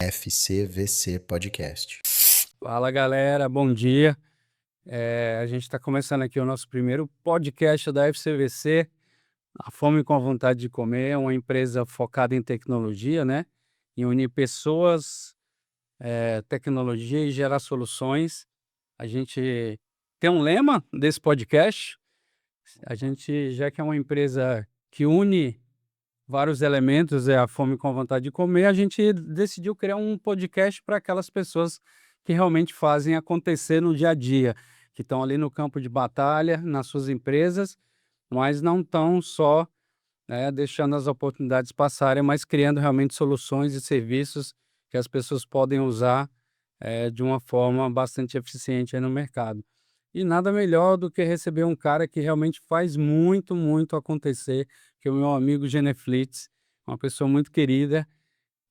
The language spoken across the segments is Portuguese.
FCVC Podcast. Fala galera, bom dia. A gente está começando aqui o nosso primeiro podcast da FCVC, a Fome com a Vontade de Comer, é uma empresa focada em tecnologia, né? Em unir pessoas, tecnologia e gerar soluções. A gente tem um lema desse podcast, a gente, já que é uma empresa que une vários elementos, é a fome com vontade de comer, a gente decidiu criar um podcast para aquelas pessoas que realmente fazem acontecer no dia a dia, que estão ali no campo de batalha, nas suas empresas, mas não estão só, deixando as oportunidades passarem, mas criando realmente soluções e serviços que as pessoas podem usar, de uma forma bastante eficiente aí no mercado. E nada melhor do que receber um cara que realmente faz muito, muito acontecer, que é o meu amigo Geneflix, uma pessoa muito querida,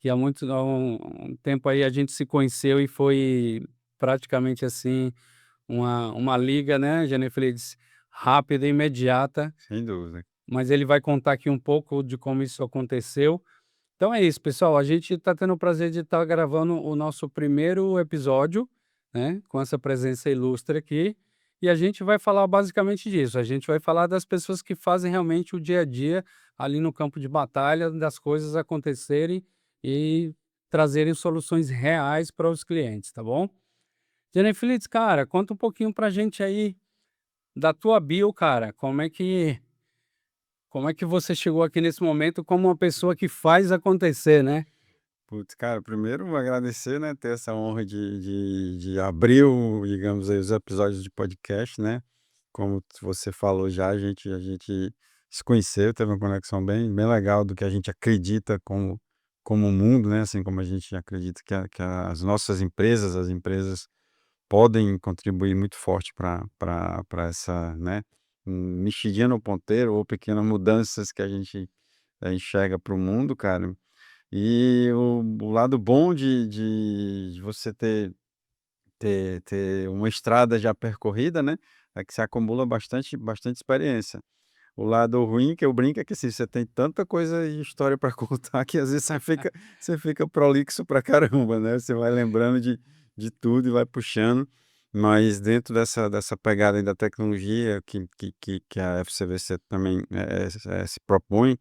que há um tempo aí a gente se conheceu e foi praticamente assim uma liga, né, Geneflix, rápida e imediata, Sem dúvida. mas ele vai contar aqui um pouco de como isso aconteceu. Então é isso, pessoal. A gente está tendo o prazer de estar gravando o nosso primeiro episódio, né, com essa presença ilustre aqui. E a gente vai falar basicamente disso. A gente vai falar das pessoas que fazem realmente o dia a dia ali no campo de batalha, das coisas acontecerem e trazerem soluções reais para os clientes, tá bom? Jennifer Litz, cara, conta um pouquinho pra gente aí da tua bio, cara. Como é que você chegou aqui nesse momento como uma pessoa que faz acontecer, né? Putz, cara, primeiro agradecer, né, ter essa honra de abrir digamos aí, os episódios de podcast, né? Como você falou já, a gente se conheceu, teve uma conexão bem legal do que a gente acredita como mundo, né? Assim como a gente acredita que as nossas empresas, as empresas podem contribuir muito forte para essa, né, mexidinha no ponteiro ou pequenas mudanças que a gente enxerga para o mundo, cara. E o lado bom de você ter uma estrada já percorrida, né, é que você acumula bastante experiência. O lado ruim que eu brinco é que, assim, você tem tanta coisa e história para contar que às vezes você fica prolixo pra caramba, né, você vai lembrando de tudo e vai puxando, mas dentro dessa pegada aí da tecnologia que a FCVC também, se propõe,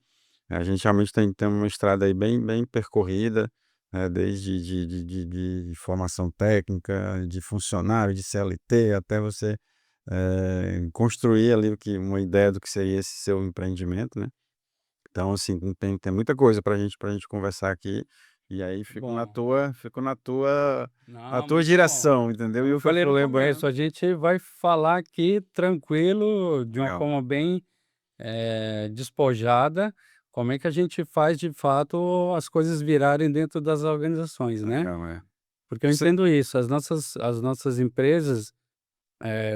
a gente realmente tem uma estrada aí bem percorrida, desde de formação técnica, de funcionário, de CLT, até você, construir ali uma ideia do que seria esse seu empreendimento, né. Então, assim, tem muita coisa para gente conversar aqui, e aí fico na Bom, tua fico na não, tua muito bom. direção, entendeu. Como E eu o que eu falei no falei começo, a gente vai falar aqui tranquilo, de uma legal, forma bem despojada, como é que a gente faz de fato as coisas virarem dentro das organizações, né? legal, é. Porque eu Você entendo isso, as nossas empresas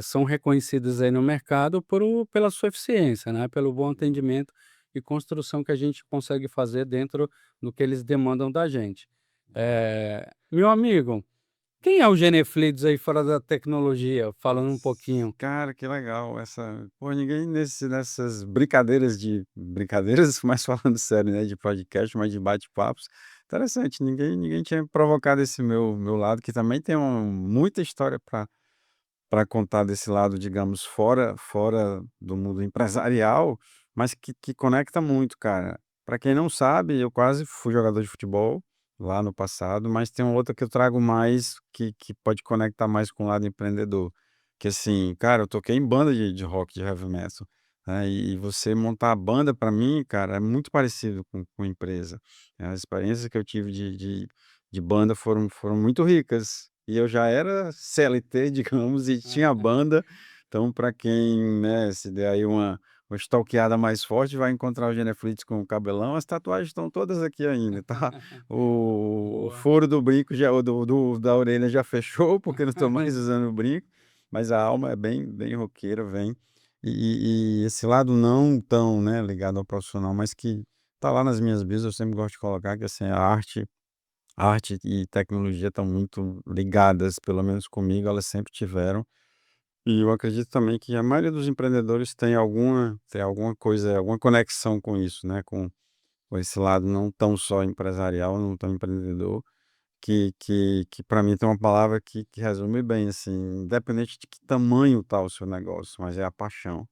são reconhecidas aí no mercado pela sua eficiência, né? Pelo bom atendimento e construção que a gente consegue fazer dentro do que eles demandam da gente. Meu amigo, quem é o Geneflides aí fora da tecnologia? Falando um Putz, pouquinho. cara, que legal essa pô, ninguém nessas brincadeiras, mas falando sério, né, de podcast, mas de bate-papos, interessante, ninguém tinha provocado esse meu lado, que também tem muita história para contar desse lado, digamos, fora do mundo empresarial, mas que conecta muito, cara. Para quem não sabe, eu quase fui jogador de futebol lá no passado, mas tem uma outra que eu trago mais, que pode conectar mais com o lado empreendedor, que assim, cara, eu toquei em banda de rock, de heavy metal, né, e você montar a banda para mim, cara, é muito parecido com empresa. As experiências que eu tive de banda foram muito ricas. E eu já era CLT, digamos, e tinha banda, então para quem, né, se der aí uma stalkeada mais forte, vai encontrar o Geneflix com o cabelão, as tatuagens estão todas aqui ainda, tá. O Boa. furo do brinco já o da orelha já fechou, porque eu não estou mais usando o brinco, mas a alma é bem roqueira, vem. E esse lado não tão, né, ligado ao profissional, mas que tá lá nas minhas bios, eu sempre gosto de colocar que, assim, a arte e tecnologia estão muito ligadas, pelo menos comigo, elas sempre tiveram. E eu acredito também que a maioria dos empreendedores tem alguma coisa, alguma conexão com isso, né, com esse lado não tão só empresarial, não tão empreendedor, que para mim tem uma palavra que resume bem, assim, independente de que tamanho tá o seu negócio, mas é a paixão.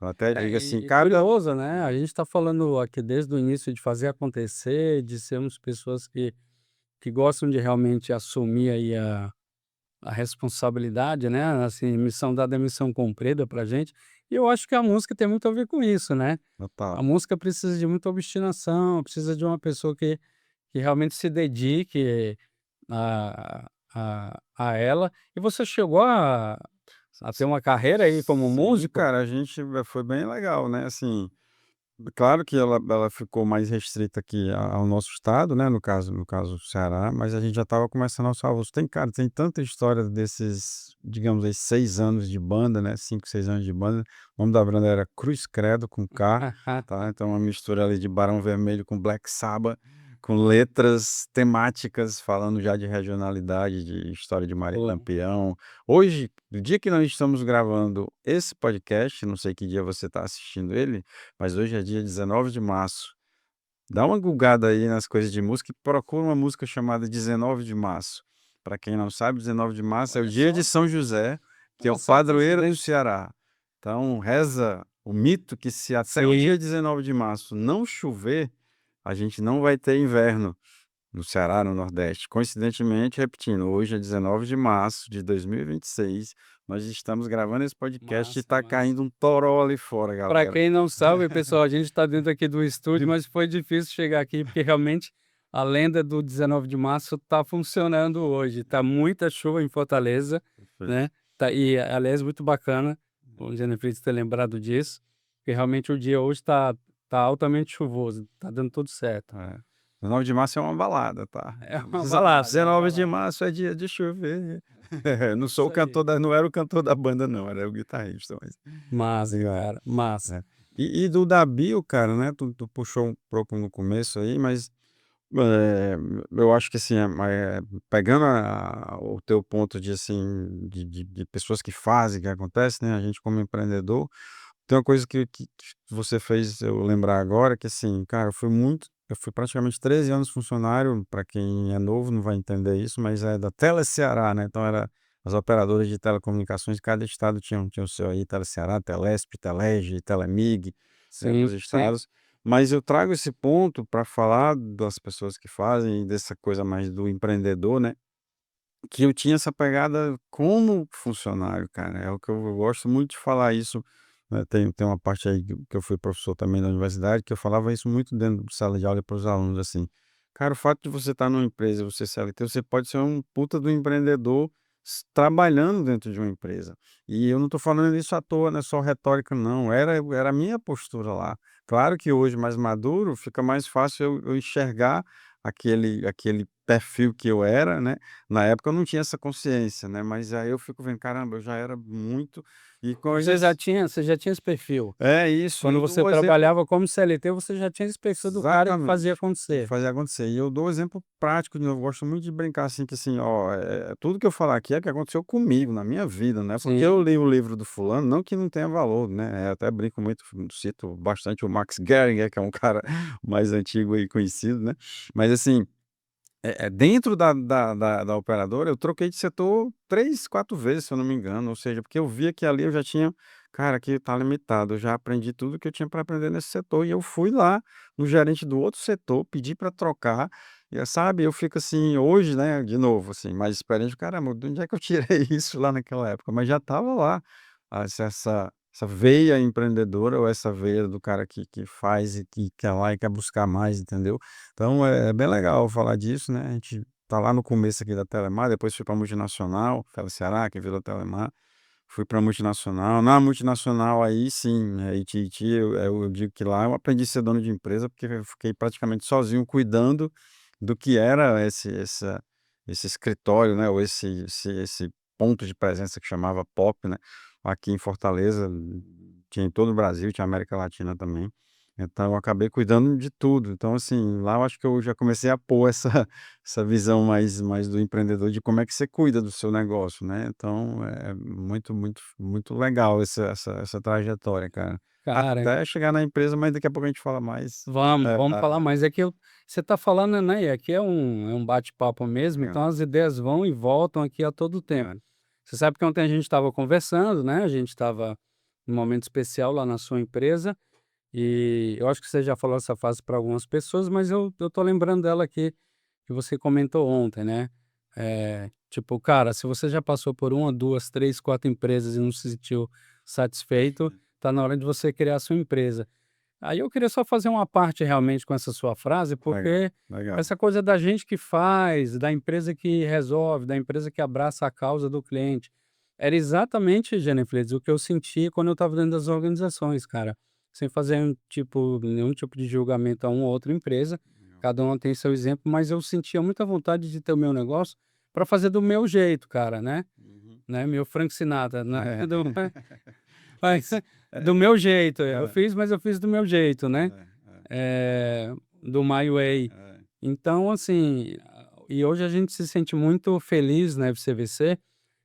Eu até É, digo assim, e cada curioso, né, a gente está falando aqui desde o início de fazer acontecer, de sermos pessoas que gostam de realmente assumir aí a responsabilidade, né, assim, missão dada é missão cumprida pra gente, e eu acho que a música tem muito a ver com isso, né. total. A música precisa de muita obstinação, precisa de uma pessoa que realmente se dedique a ela. E você chegou a ter uma carreira aí como Sim, músico? cara, a gente foi bem legal, né, assim, claro que ela ficou mais restrita aqui ao nosso estado, né, no caso Ceará, mas a gente já estava começando aos avos. Tem, cara, tem tanta história desses, digamos aí, 6 anos de banda, né, 5 6 anos de banda. O nome da banda era Cruz Credo com K, tá, então uma mistura ali de Barão Vermelho com Black Sabbath, com letras temáticas falando já de regionalidade, de história de Maria Pô, Lampião. Hoje, no dia que nós estamos gravando esse podcast, não sei que dia você está assistindo ele, mas hoje é dia 19 de março. Dá uma gulgada aí nas coisas de música e procura uma música chamada 19 de março. Para quem não sabe, 19 de março é o olha dia só, de São José, que é olha o só a padroeiro do coincidência. Ceará. Então, reza o mito que se até o Sim, dia 19 de março não chover, a gente não vai ter inverno no Ceará, no Nordeste. Coincidentemente, repetindo, hoje é 19 de março de 2026, nós estamos gravando esse podcast e massa, está massa. caindo um toró ali fora, Para galera. quem não sabe, pessoal, a gente está dentro aqui do estúdio, mas foi difícil chegar aqui, porque realmente a lenda do 19 de março está funcionando hoje. Tá muita chuva em Fortaleza, Perfeito. né, e aliás muito bacana o Genefrides ter lembrado disso, porque realmente o dia hoje tá altamente chuvoso, tá dando tudo certo. É. 19 de março é uma balada, tá. É uma balada, é uma 19 de balada. março é dia de chover. Não sou Isso o aí. cantor da não era o cantor da banda não, era o guitarrista, mas Massa, legal. cara, massa. É. E do Dabil, cara, né, tu puxou um pouco no começo aí, mas, eh, eu acho que assim, pegando o teu ponto de assim, de pessoas que fazem, que acontece, né, a gente como empreendedor, tem uma coisa que você fez eu lembrar agora, que assim, cara, eu fui praticamente 13 anos funcionário, para quem é novo não vai entender isso, mas é da Tele Ceará, né, então era as operadoras de telecomunicações de cada estado tinham o seu aí, Tele Ceará, Telesp, Telege, Telemig, né, Sim, dos sim. estados. Mas eu trago esse ponto para falar das pessoas que fazem, dessa coisa mais do empreendedor, né, que eu tinha essa pegada como funcionário, cara, é o que eu gosto muito de falar isso, né, tem uma parte aí que eu fui professor também na universidade, que eu falava isso muito dentro de sala de aula para os alunos, assim: "Cara, o fato de você estar numa empresa, você CLT, você pode ser um puta do empreendedor trabalhando dentro de uma empresa". E eu não estou falando isso à toa, não é só retórica não, era a minha postura lá. Claro que hoje, mais maduro, fica mais fácil eu enxergar aquele perfil que eu era, né, na época eu não tinha essa consciência, né, mas aí eu fico vendo: "Caramba, eu já era muito", e coisas Você já tinha esse perfil. é isso, Quando eu você dou o exemplo trabalhava como CLT, você já tinha esse perfil do cara que fazia exatamente, de acontecer. fazer acontecer. E eu dou o exemplo prático de novo, eu gosto muito de brincar assim, que assim, ó, tudo que eu falar aqui é que aconteceu comigo, na minha vida, não é porque eu Sim, li o livro do fulano, não que não tenha valor, né, eu até brinco muito, cito bastante o Max Geringer, que é um cara mais antigo e conhecido, né, mas assim dentro da operadora, eu troquei de setor 3 4 vezes, se eu não me engano, ou seja, porque eu via que ali eu já tinha cara, aqui tá limitado, eu já aprendi tudo que eu tinha para aprender nesse setor e eu fui lá no gerente do outro setor, pedi para trocar, e sabe, eu fico assim, hoje, né, de novo, assim, mais experiente, caramba, de onde é que eu tirei isso lá naquela época? Mas já estava lá, essa veia empreendedora ou essa veia do cara que faz e que quer lá e quer buscar mais, entendeu? Então é bem legal falar disso, né, a gente tá lá no começo aqui da Telemar, depois fui pra multinacional, Teleceará, que virou Telemar, fui pra multinacional. Na multinacional aí sim, aí Ititi, eu digo que lá eu aprendi a ser dono de empresa, porque eu fiquei praticamente sozinho cuidando do que era esse escritório, né, ou esse ponto de presença que chamava POP, né, aqui em Fortaleza, tinha em todo o Brasil, tinha América Latina também. Então eu acabei cuidando de tudo. Então, assim, lá eu acho que eu já comecei a pôr essa essa visão mais do empreendedor de como é que você cuida do seu negócio, né. Então é muito legal essa trajetória, cara. Cara, até chegar na empresa, mas daqui a pouco a gente fala mais. vamos, É, vamos falar mais. É que você está falando, né? E aqui é um bate-papo mesmo, legal. então as ideias vão e voltam aqui a todo tempo. É, Você sabe que ontem a gente estava conversando, né? A gente estava num momento especial lá na sua empresa. E eu acho que você já falou essa frase para algumas pessoas, mas eu tô lembrando dela aqui, que você comentou ontem, né? Tipo, cara, se você já passou por uma, 2, 3, 4 empresas e não se sentiu satisfeito, tá na hora de você criar a sua empresa. Aí eu queria só fazer uma parte realmente com essa sua frase, legal, porque legal. essa coisa da gente que faz, da empresa que resolve, da empresa que abraça a causa do cliente, era exatamente, Jennifer, o que eu senti quando eu estava dentro das organizações, cara. Sem fazer nenhum tipo de julgamento a uma ou outra empresa, Legal. cada uma tem seu exemplo, mas eu sentia muita vontade de ter o meu negócio para fazer do meu jeito, cara, Uhum. né, meu Frank Sinatra, né, É. mas É, do meu jeito, eu é, fiz, mas eu fiz do meu jeito, né. é, é, Do My Way. é. Então, assim, e hoje a gente se sente muito feliz na FCVC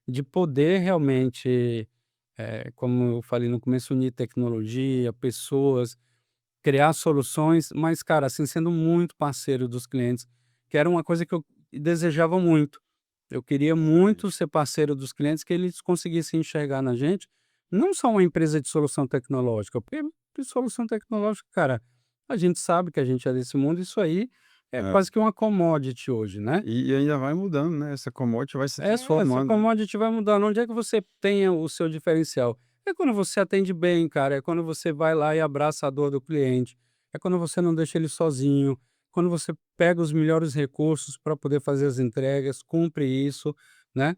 de poder realmente, como eu falei no começo, unir tecnologia, pessoas, criar soluções, mas, cara, assim, sendo muito parceiro dos clientes, que era uma coisa que eu desejava muito. Eu queria muito Exatamente. ser parceiro dos clientes, que eles conseguissem enxergar na gente, não só uma empresa de solução tecnológica, porque de solução tecnológica, cara, a gente sabe que a gente é desse mundo, isso aí é É. quase que uma commodity hoje, né? E ainda vai mudando, né, essa commodity vai se Essa transformando, né. commodity vai mudando. Onde é que você tenha o seu diferencial? É quando você atende bem, cara. É quando você vai lá e abraça a dor do cliente. É quando você não deixa ele sozinho. Quando você pega os melhores recursos para poder fazer as entregas, cumpre isso, né?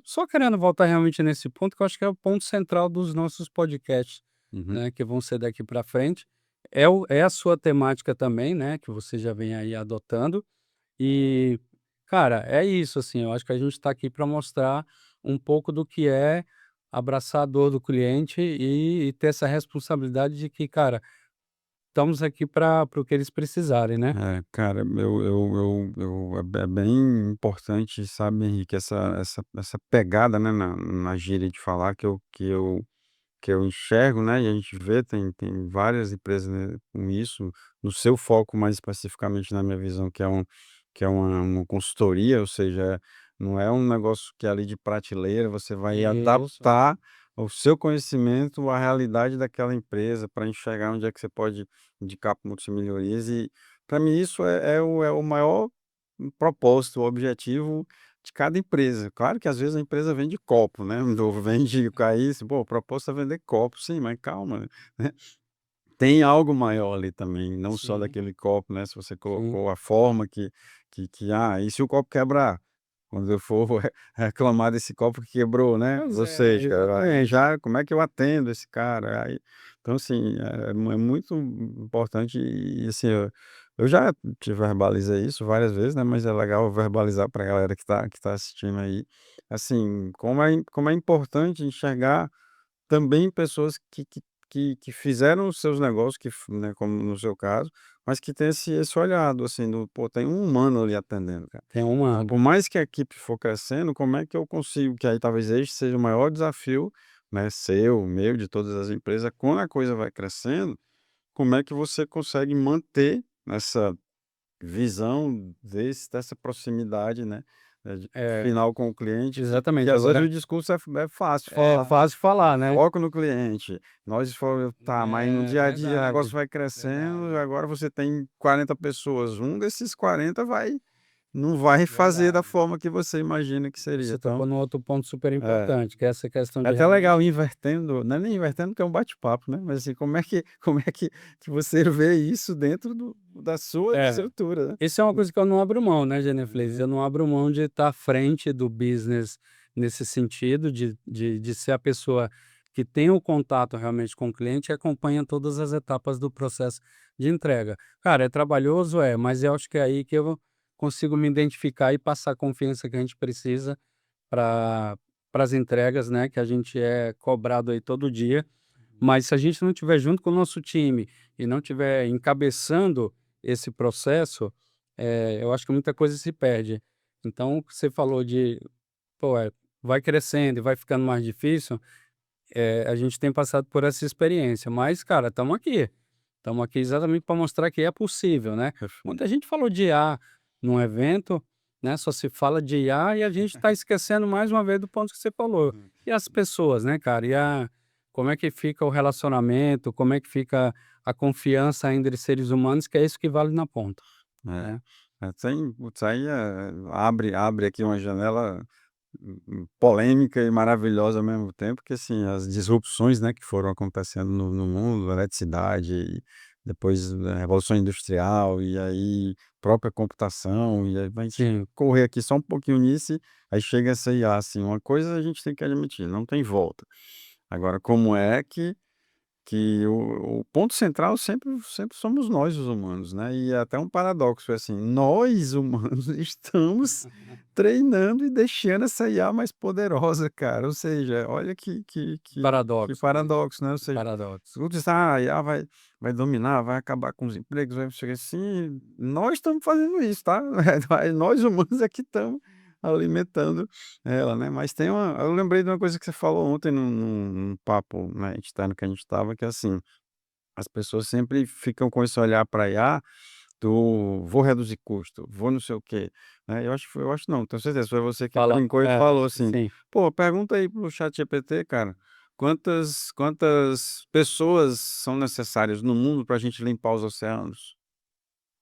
Só querendo voltar realmente nesse ponto, que eu acho que é o ponto central dos nossos podcasts, Uhum. né? Que vão ser daqui para frente. É a sua temática também, né? Que você já vem aí adotando. E, cara, é isso, assim, eu acho que a gente está aqui para mostrar um pouco do que é abraçar a dor do cliente e ter essa responsabilidade de que, cara, estamos aqui para o que eles precisarem, né. É, cara, é bem importante, sabe, Henrique, essa pegada, né, na gíria de falar que eu enxergo, né, e a gente vê, tem várias empresas, né, com isso, no seu foco mais especificamente na minha visão, que é uma consultoria, ou seja, não é um negócio que é ali de prateleira, você vai Isso. adaptar o seu conhecimento à realidade daquela empresa, para enxergar onde é que você pode indicar pontos de melhorias e, para mim, isso é o maior propósito, o objetivo de cada empresa. Claro que às vezes a empresa vende copo, né, ou vende isso, pô, o propósito é vender copo, sim, mas calma, né, tem algo maior ali também, não só Sim, daquele copo, né, se você sim. colocou a forma e se o copo quebrar? Quando eu for reclamar desse copo que quebrou, né, Pois ou é, seja, exatamente. já como é que eu atendo esse cara? Aí, então assim, é muito importante e assim, eu já te verbalizei isso várias vezes, né, mas é legal verbalizar para a galera que tá assistindo aí, assim, como é importante enxergar também pessoas que fizeram os seus negócios, né, como no seu caso, mas que tem esse olhado, assim, do: "Pô, tem um humano ali atendendo, cara". Tem um Então, ano. por mais que a equipe for crescendo, como é que eu consigo que aí talvez este seja o maior desafio, né, seu, meu, de todas as empresas, quando a coisa vai crescendo, como é que você consegue manter essa visão dessa proximidade, né, É, final com o cliente, que exatamente. às vezes o Agora discurso é fácil é falar. fácil falar, né. Foco no cliente. Tá, mas no É dia a dia o negócio verdade, vai crescendo, verdade, agora você tem 40 pessoas, um desses 40 não vai fazer da verdade. forma que você imagina que seria, Você então tocou num outro ponto super é. importante, que é essa questão É de até legal realmente. invertendo, não é nem invertendo porque é um bate-papo, né, mas assim, como é que você vê isso dentro da sua É. estrutura, né? Isso é uma coisa que eu não abro mão, né, Geneflex? Uhum. Eu não abro mão de estar à frente do business nesse sentido, de ser a pessoa que tem o contato realmente com o cliente e acompanha todas as etapas do processo de entrega. Cara, é trabalhoso, mas eu acho que é aí que eu consigo me identificar e passar a confiança que a gente precisa para as entregas, né, que a gente é cobrado aí todo dia. Mas se a gente não estiver junto com o nosso time e não estiver encabeçando esse processo, eu acho que muita coisa se perde. Então, o que você falou de, pô, vai crescendo e vai ficando mais difícil, a gente tem passado por essa experiência, mas, cara, estamos aqui exatamente para mostrar que é possível, né. Perfeito. Muita gente falou de IA num evento, né, só se fala de IA e a gente está esquecendo mais uma vez do ponto que você falou. Uhum. E as pessoas, né, cara, como é que fica o relacionamento, como é que fica a confiança entre seres humanos, que é isso que vale na ponta, É, né. tem putz, aí, abre aqui uma janela, polêmica e maravilhosa ao mesmo tempo, que assim, as disrupções, né, que foram acontecendo no mundo, eletricidade, e depois a revolução industrial, e aí própria computação, e aí vai Sim, correr aqui só um pouquinho nisso, aí chega essa IA, assim, uma coisa a gente tem que admitir, não tem volta. Agora como é que o ponto central sempre somos nós os humanos, né, e é até um paradoxo, é assim, nós humanos estamos treinando e deixando essa IA mais poderosa, cara, ou seja, olha que paradoxo, né, paradoxo, né, ou que seja, paradoxo. tudo diz: "Ah, a IA vai dominar, vai acabar com os empregos, vai chegar assim", nós estamos fazendo isso, tá, nós humanos é que estamos alimentando ela, né, mas eu lembrei de uma coisa que você falou ontem num papo, né, externo que a gente estava, que é assim, as pessoas sempre ficam com esse olhar para IA do "vou reduzir custo, vou não sei o quê", né, eu acho não, tenho certeza, foi você que Fala brincou e falou assim: sim. "Pô, pergunta aí para o ChatGPT, cara, quantas pessoas são necessárias no mundo para a gente limpar os oceanos?".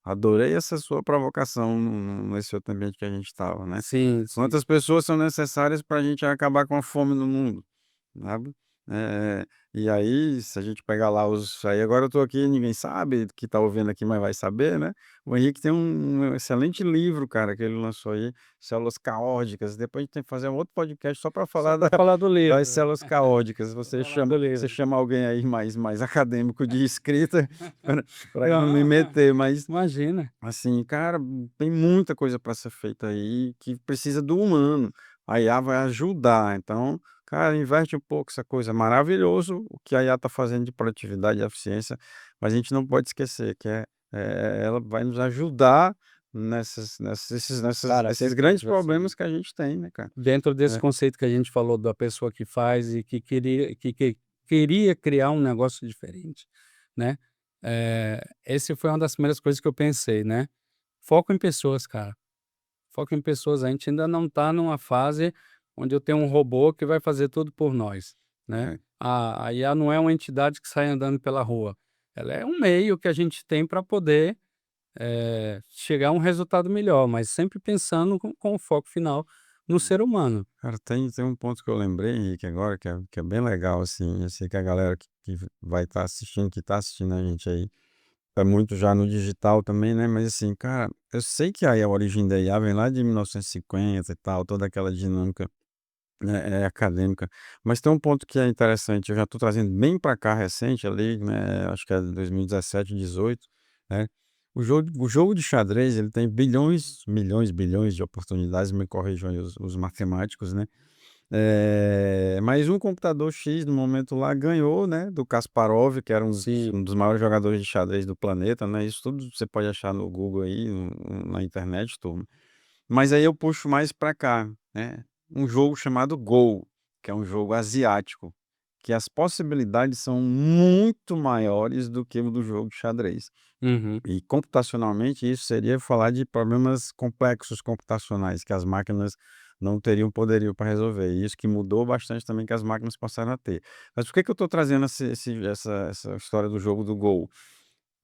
Adorei essa sua provocação nesse outro ambiente que a gente estava, né. Sim, sim. Quantas pessoas são necessárias para a gente acabar com a fome no mundo, sabe. E aí, se a gente pegar lá os aí agora eu estou aqui, ninguém sabe que está ouvindo aqui, mas vai saber, né. O Henrique tem um excelente livro, cara, que ele lançou aí, Células Caóticas, depois a gente tem que fazer um outro podcast só para Só falar para falar do das livro. células caóticas. Pra falar do Você livro. chama alguém aí mais acadêmico de escrita para eu não me Ah, meter, mas imagina. assim, cara, tem muita coisa para ser feita aí que precisa do humano. A IA vai ajudar, então, cara, inverte um pouco essa coisa. Maravilhoso o que a IA está fazendo de produtividade e eficiência, mas a gente não pode esquecer que ela vai nos ajudar Cara, nesses grandes problemas que a gente tem, né, cara? dentro desse É, conceito que a gente falou da pessoa que faz e que queria criar um negócio diferente, né, esse foi uma das primeiras coisas que eu pensei, né. Foco em pessoas, cara. Foco em pessoas, a gente ainda não está numa fase onde eu tenho um robô que vai fazer tudo por nós, né. é. A IA não é uma entidade que sai andando pela rua, ela é um meio que a gente tem para poder, chegar a um resultado melhor, mas sempre pensando com o foco final no ser humano. Cara, tem um ponto que eu lembrei, Henrique, agora, que é bem legal, assim, eu sei que a galera que vai estar assistindo, que está assistindo a gente aí, é muito já no digital também, né, mas assim, cara, eu sei que aí a origem da IA vem lá de 1950 e tal, toda aquela dinâmica, né, acadêmica, mas tem um ponto que é interessante, eu já estou trazendo bem para cá recente ali, né, acho que é 2017, 18, né, o jogo de xadrez, ele tem bilhões, milhões, bilhões de oportunidades, me corrijam aí os matemáticos, né, mas um computador X no momento lá ganhou, né, do Kasparov, que era Sim. um dos maiores jogadores de xadrez do planeta, né, isso tudo você pode achar no Google aí, na internet, turma. Mas aí eu puxo mais para cá, né, um jogo chamado Go, que é um jogo asiático, que as possibilidades são muito maiores do que o do jogo de xadrez. Uhum. E computacionalmente isso seria falar de problemas complexos computacionais que as máquinas não teriam poderio para resolver, e isso que mudou bastante também que as máquinas passaram a ter. Mas por que que eu estou trazendo essa história do jogo do Go?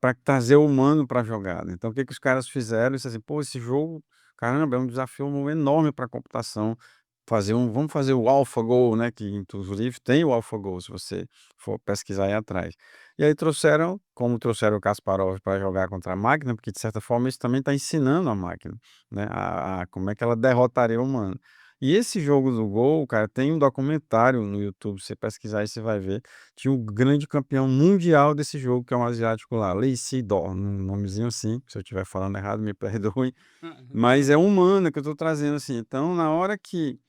Para trazer o humano para a jogada. Então o que que os caras fizeram? Disse assim: "Pô, esse jogo, caramba, é um desafio enorme para a computação, vamos fazer o AlphaGo", né, que inclusive tem o AlphaGo, se você for pesquisar aí atrás. E aí como trouxeram o Kasparov para jogar contra a máquina, porque de certa forma isso também está ensinando a máquina, né, a como é que ela derrotaria o humano. E esse jogo do Go, cara, tem um documentário no YouTube, você pesquisar aí você vai ver, tinha o grande campeão mundial desse jogo, que é um asiático lá, Lee Sedol, um nomezinho assim, se eu estiver falando errado me perdoem, mas Não. é humano que eu estou trazendo, assim, então na hora que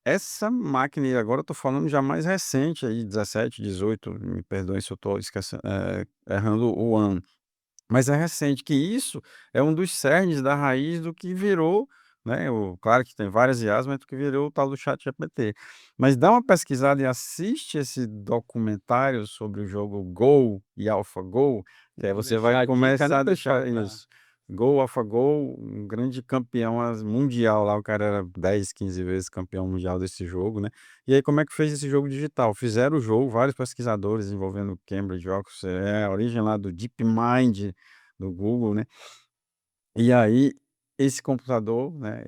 essa máquina, e agora eu tô falando já mais recente aí, 17, 18, me perdoem se eu tô errando o ano, mas é recente, que isso é um dos cernes da raiz do que virou né, claro que tem várias IAs, mas que virou o tal do ChatGPT. Mas dá uma pesquisada e assiste esse documentário sobre o jogo Go e AlphaGo, que aí Vamos você vai deixar a dica, né, começar a pessoal, deixar pra isso. Go, AlphaGo, um grande campeão mundial lá, o cara era 10, 15 vezes campeão mundial desse jogo, né. E aí como é que fez esse jogo digital? Fizeram o jogo, vários pesquisadores envolvendo Cambridge, Oxford, a origem lá do DeepMind do Google, né. E aí, esse computador, né,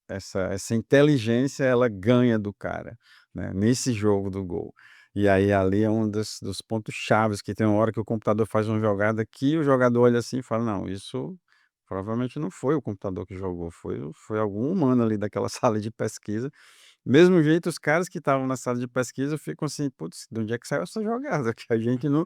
essa inteligência, ela ganha do cara, né, nesse jogo do Go. E aí, ali é um dos pontos chaves, que tem uma hora que o computador faz uma jogada que o jogador olha assim e fala: "Não, isso provavelmente não foi o computador que jogou, foi algum humano ali daquela sala de pesquisa". Mesmo jeito, os caras que estavam na sala de pesquisa ficam assim: "Putz, de onde é que saiu essa jogada?" Que a gente não,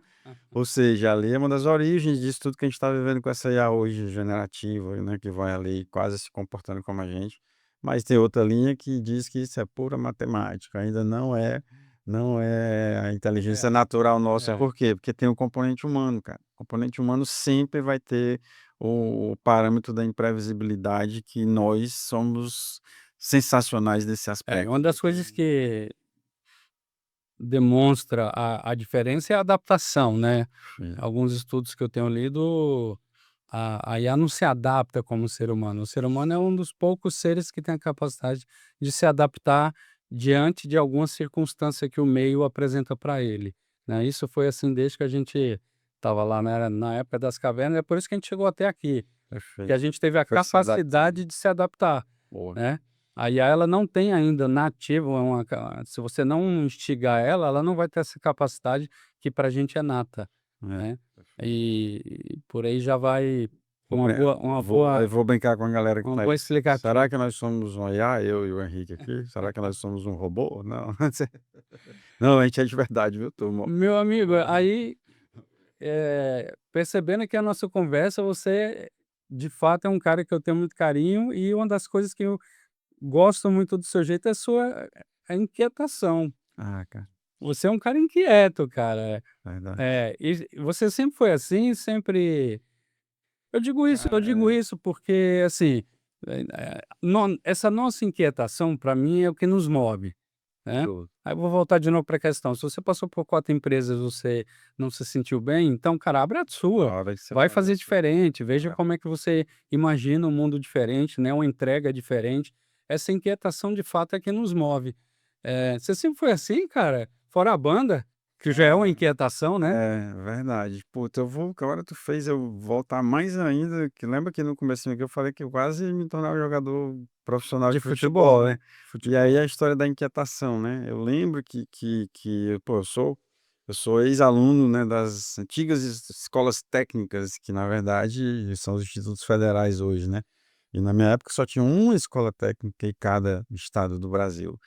ou seja, ali é uma das origens disso tudo que a gente está vivendo com essa IA hoje generativa, né, que vai ali quase se comportando como a gente. Mas tem outra linha que diz que isso é pura matemática, ainda não é a inteligência é, natural nossa. é. Por quê? Porque tem o componente humano, cara. O componente humano sempre vai ter o parâmetro da imprevisibilidade, que nós somos sensacionais nesse É, aspecto. uma das coisas que demonstra a diferença é a adaptação, né. Sim, Alguns estudos que eu tenho lido, a IA não se adapta como o ser humano. O ser humano é um dos poucos seres que tem a capacidade de se adaptar diante de alguma circunstância que o meio apresenta para ele, né. Isso foi assim desde que a gente estava lá na época das cavernas, é por isso que a gente chegou até aqui, que perfeito. a gente teve a Foi se adaptando. capacidade de se adaptar, Boa. né. A IA ela não tem ainda nativo uma se você não instigar ela, ela não vai ter essa capacidade que para a gente é nata, É, né. perfeito. E por aí já vai Vou brin eu vou brincar com a galera que uma tá aí. boa Será explicativa. que nós somos um IA, eu e o Henrique aqui? Será que nós somos um robô? Não, não, a gente é de verdade, viu, turma. Meu amigo, aí, percebendo aqui a nossa conversa, você de fato é um cara que eu tenho muito carinho e uma das coisas que eu gosto muito do seu jeito é a sua a inquietação. Ah, cara, Você é um cara inquieto, cara. verdade. E você sempre foi assim, sempre eu digo Cara, isso porque, assim, essa nossa inquietação, para mim, é o que nos move, né. tudo. Aí eu vou voltar de novo para a questão, se você passou por 4 empresas, você não se sentiu bem, então, cara, abre a A sua, hora de você vai fazer a fazer sua. diferente, veja É. como é que você imagina um mundo diferente, né, uma entrega diferente. Essa inquietação, de fato, é que nos move. Você sempre foi assim, cara? Fora a banda, que já é uma Cara, inquietação, né, é verdade. Puta, agora tu fez eu voltar mais ainda, que lembra que no comecinho aqui eu falei que eu quase me tornava um jogador profissional de de futebol, futebol, né. E aí futebol. a história da inquietação, né. Eu lembro que, pô, eu sou ex-aluno, né, das antigas escolas técnicas, que na verdade são os institutos federais hoje, né. E na minha época só tinha uma escola técnica em cada estado do Brasil.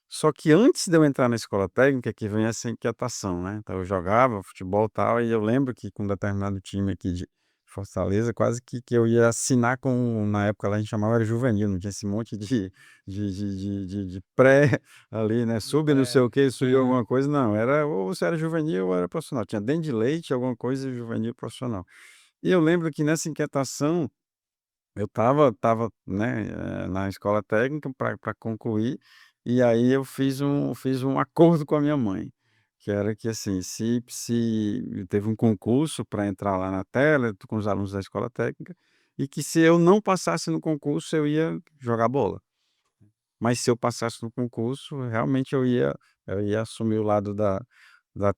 Só que antes de eu entrar na escola técnica que vem essa inquietação, né, então eu jogava futebol, e tal, e eu lembro que com um determinado time aqui de Fortaleza, quase que eu ia assinar com, na época lá a gente chamava era juvenil, não tinha esse monte de pré ali, né, sub não sei o quê, subiu Aham. alguma coisa, não, era ou você era juvenil ou era profissional, tinha dente de leite, alguma coisa, juvenil profissional. E eu lembro que nessa inquietação eu estava, né, na escola técnica para concluir, e aí eu fiz um acordo com a minha mãe, que era que assim, se teve um concurso para entrar lá na tela, com os alunos da escola técnica, e que se eu não passasse no concurso eu ia jogar bola. Mas se eu passasse no concurso, realmente eu ia assumir o lado da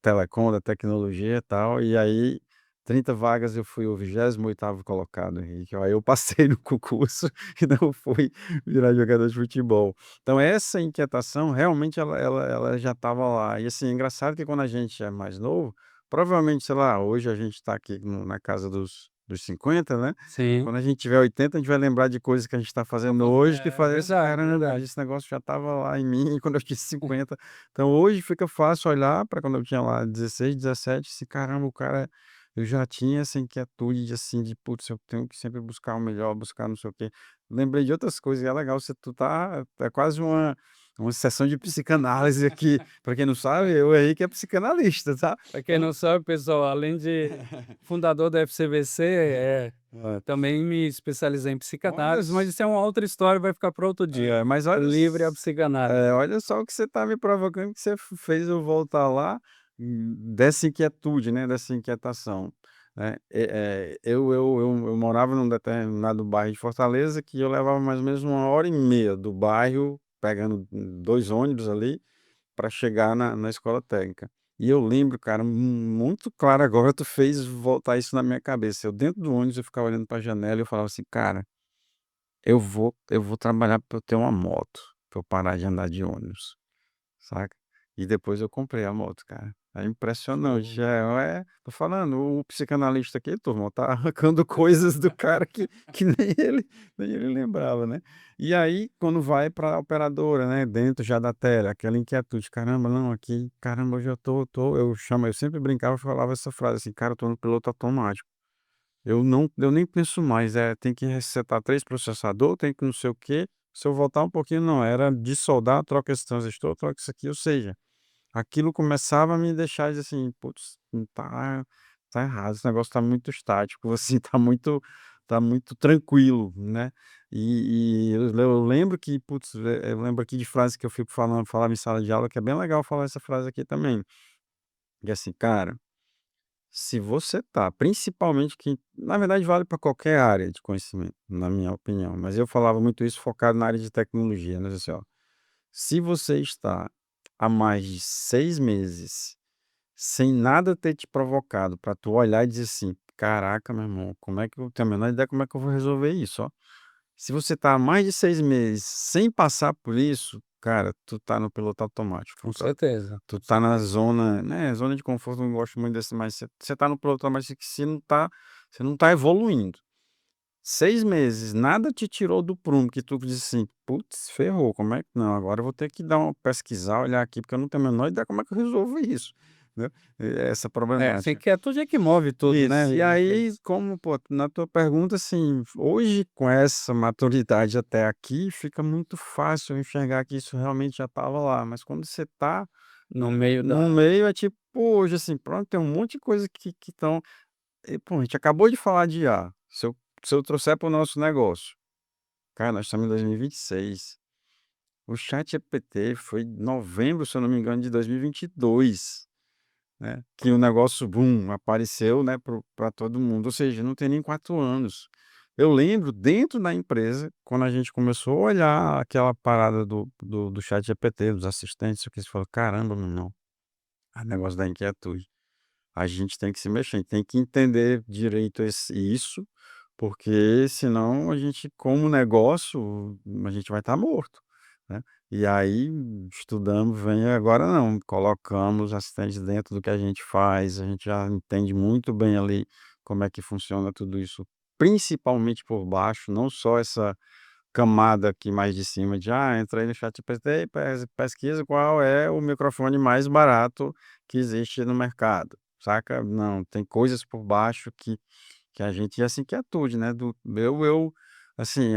telecom, da tecnologia e tal, e aí 30 vagas eu fui o 28º colocado, Henrique. Aí eu passei no concurso e não fui virar jogador de futebol. Então essa inquietação realmente ela já estava lá. E assim, é engraçado que quando a gente é mais novo, provavelmente, sei lá, hoje a gente está aqui na casa dos 50, né? Sim. Quando a gente tiver 80, a gente vai lembrar de coisas que a gente está fazendo hoje que fazia assim: Verdade, "Caramba, verdade. esse negócio já estava lá em mim quando eu tinha 50". Então hoje fica fácil olhar para quando eu tinha lá 16, 17, assim: "Caramba, o cara, eu já tinha essa inquietude de assim, de putz, eu tenho que sempre buscar o melhor, buscar não sei o quê". Lembrei de outras coisas e é legal, você tu tá é quase uma sessão de psicanálise aqui. Para quem não sabe, eu aí que é psicanalista, tá. Para quem Então não sabe, pessoal, além de fundador da FCVC, é. também me especializei em Olha psicanálise, mas isso é uma outra história, vai ficar para outro dia. mas olha Livre a psicanálise. olha só o que você está me provocando, que você fez eu voltar lá, dessa inquietude, né, dessa inquietação, né. Eu morava num determinado bairro de Fortaleza que eu levava mais ou menos 1h30 do bairro, pegando 2 ônibus ali, para chegar na escola técnica. E eu lembro, cara, muito claro agora, tu fez voltar isso na minha cabeça. Eu dentro do ônibus, eu ficava olhando para a janela e eu falava assim: "Cara, eu vou trabalhar para eu ter uma moto, para eu parar de andar de ônibus", saca. E depois eu comprei a moto, cara. É impressionante, Show. tô falando, o psicanalista aqui, turma, tá arrancando coisas do cara que nem ele lembrava, né. E aí, quando vai pra operadora, né, dentro já da tela, aquela inquietude: "Caramba, não, aqui, caramba, hoje eu sempre brincava e falava essa frase assim: "Cara, eu tô no piloto automático". Eu nem penso mais, tem que resetar 3 processador, tem que não sei o quê. Se eu voltar um pouquinho, não, era de soldar, troca esse transistor, troca isso aqui, ou seja, aquilo começava a me deixar dizer assim: "Putz, não tá errado, esse negócio tá muito estático, assim, tá muito tranquilo", né. Eu lembro que, putz, eu lembro aqui de frases que eu fico falava em sala de aula, que é bem legal falar essa frase aqui também, que é assim: "Cara, se você tá, principalmente que na verdade vale para qualquer área de conhecimento, na minha opinião, mas eu falava muito isso focado na área de tecnologia, né, assim, ó, se você está há mais de 6 meses sem nada ter te provocado para tu olhar e dizer assim: "Caraca, meu irmão, como é que eu tenho a menor ideia como é que eu vou resolver isso, ó". Se você tá há mais de 6 meses sem passar por isso, cara, tu tá no piloto automático. Com certeza. Tu tá na zona, né, zona de conforto, eu não gosto muito desse, mas você tá no piloto automático que você não tá evoluindo. 6 meses, nada te tirou do prumo, que tu disse assim: "Putz, ferrou, como é que não, agora eu vou ter que dar uma pesquisar, olhar aqui, porque eu não tenho a menor ideia como é que eu resolvo isso", né, essa Essa problemática. inquietude é que move tudo, né, Isso. E aí, infelizmente. como, pô, na tua pergunta, assim, hoje com essa maturidade até aqui, fica muito fácil eu enxergar que isso realmente já estava lá, mas quando você tá, No meio no da meio, é tipo hoje, assim, pronto, tem um monte de coisa que estão pô, a gente acabou de falar de IA, se eu trouxer para o nosso negócio, cara, nós estamos em 2026, o ChatGPT foi em novembro, se eu não me engano, de 2022. Né, que o negócio, boom, apareceu, né, para todo mundo, ou seja, não tem nem 4 anos. Eu lembro dentro da empresa, quando a gente começou a olhar aquela parada do ChatGPT, dos assistentes, o que você falou: "Caramba, meu irmão, é negócio da inquietude. A gente tem que se mexer, a gente tem que entender direito isso, porque senão a gente, como negócio, a gente vai estar morto, né". E aí estudamos, vem agora não, colocamos assistentes dentro do que a gente faz, a gente já entende muito bem ali como é que funciona tudo isso, principalmente por baixo, não só essa camada aqui mais de cima de: "Ah, entra aí no ChatGPT e pesquisa qual é o microfone mais barato que existe no mercado", saca. Não, tem coisas por baixo que a gente, e essa inquietude, né, do assim,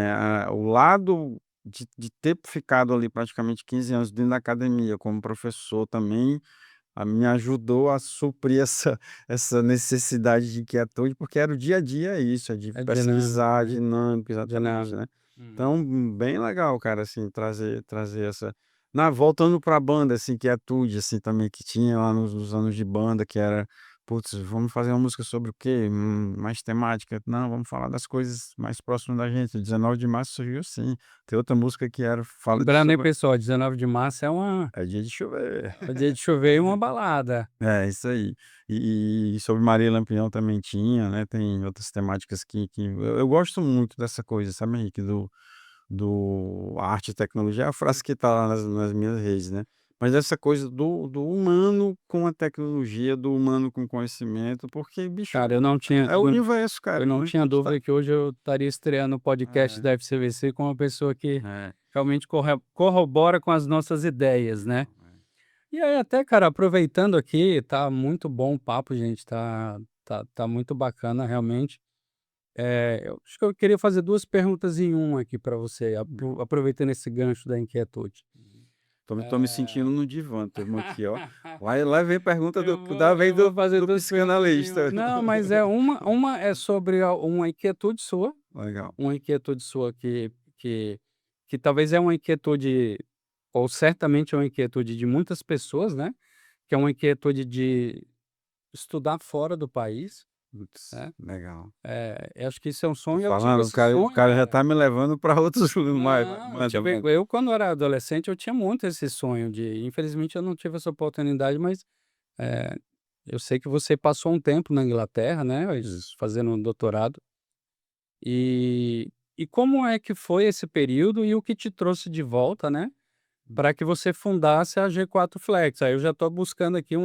o lado de ter ficado ali praticamente 15 anos dentro da academia como professor também, me ajudou a suprir essa necessidade de inquietude, porque era o dia a dia isso, é de é dinâmico, pesquisar, né, dinâmico, exatamente, dinâmico. né. Uhum. Então, bem legal, cara, assim, trazer essa voltando pra banda, assim, inquietude, assim, também que tinha lá nos anos de banda, que era: "Putz, vamos fazer uma música sobre o quê? Mais temática". "Não, vamos falar das coisas mais próximas da gente". O 19 de março surgiu assim. Tem outra música que era fala de Lembrando aí, sobre pessoal, 19 de março é dia de chover. é dia de chover e uma balada. É, isso aí. E sobre Maria Lampião também tinha, né, tem outras temáticas que eu gosto muito dessa coisa, sabe, Henrique, do arte e tecnologia, é a frase que tá lá nas minhas redes, né. Mas essa coisa do humano com a tecnologia, do humano com conhecimento, porque, bicho, Cara, eu não tinha é o universo, cara, eu não a tinha gente tá dúvida que hoje eu estaria estreando o podcast é, da FCVC com uma pessoa que é. realmente corrobora com as nossas ideias, né. Não, é. E aí até, cara, aproveitando aqui, tá muito bom o papo, gente, tá muito bacana realmente. Eu acho que eu queria fazer 2 perguntas em uma aqui para você, aproveitando esse gancho da inquietude. tô me sentindo É. no divã, turma aqui, ó. Lá vem pergunta do lá vem Eu vou fazer do duas perguntinhas. psicanalista. Não, mas é uma é sobre uma inquietude sua, Legal. uma inquietude sua que que talvez é uma inquietude ou certamente é uma inquietude de muitas pessoas, né, que é uma inquietude de estudar fora do país, Putz, né. legal. Eu acho que isso é um Tô sonho, eu tive falando, esse o sonho, cara já tá me levando pra outros mais não, eu manda, tive manda. eu quando era adolescente eu tinha muito esse sonho de infelizmente eu não tive essa oportunidade, mas, eh, eu sei que você passou um tempo na Inglaterra, né, Isso. fazendo um doutorado, e como é que foi esse período e o que te trouxe de volta, né, para que você fundasse a G4 Flex? Aí eu já estou buscando aqui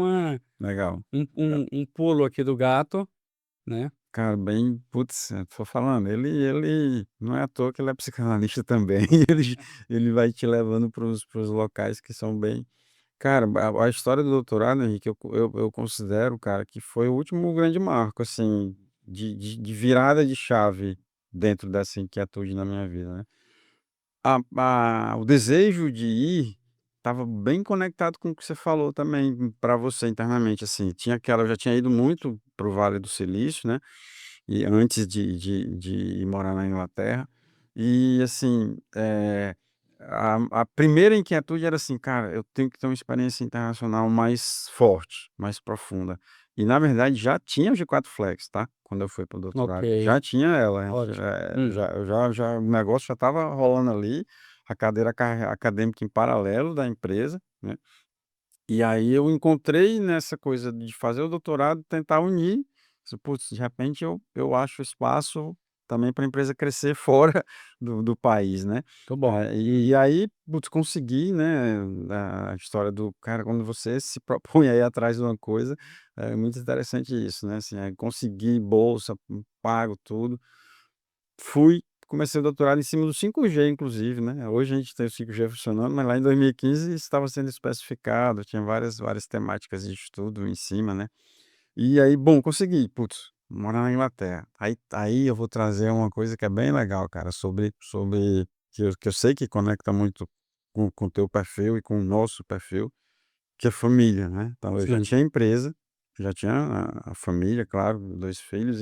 Legal. um pulo aqui do gato, né. Cara, bem putz, tô falando, ele não é à toa que ele é psicanalista também, ele vai te levando para os locais que são bem cara, a história do doutorado, Henrique, eu considero, cara, que foi o último grande marco, assim, de virada de chave dentro dessa inquietude na minha vida, né. O desejo de ir estava bem conectado com o que você falou também para você internamente, assim, tinha aquela eu já tinha ido muito para o Vale do Silício, né, e antes de ir morar na Inglaterra, e assim, a primeira inquietude era assim: "Cara, eu tenho que ter uma experiência internacional mais forte, mais profunda". E na verdade já tinha o G4 Flex, tá, quando eu fui para o Ok, doutorado, já tinha ela, a gente, ótimo. Hum. já o negócio já estava rolando ali, a cadeira acadêmica em paralelo da empresa, né. E aí eu encontrei nessa coisa de fazer o doutorado, tentar unir, putz, de repente eu acho espaço também para a empresa crescer fora do país, né. Muito bom. E aí, putz, consegui, né, a história do cara, quando você se propõe a ir atrás de uma coisa, é muito interessante isso, né, assim, conseguir bolsa, pago tudo. Fui, comecei o doutorado em cima do 5G inclusive, né, hoje a gente tem o 5G funcionando, mas lá em 2015 estava sendo especificado, tinha várias temáticas de estudo em cima, né. E aí, bom, consegui, putz, morar na Inglaterra. Aí eu vou trazer uma coisa que é bem legal, cara, sobre que eu sei que conecta muito com o teu perfil e com o nosso perfil, que é família, né. Então eu já Sim. tinha empresa, já tinha a família, claro, 2 filhos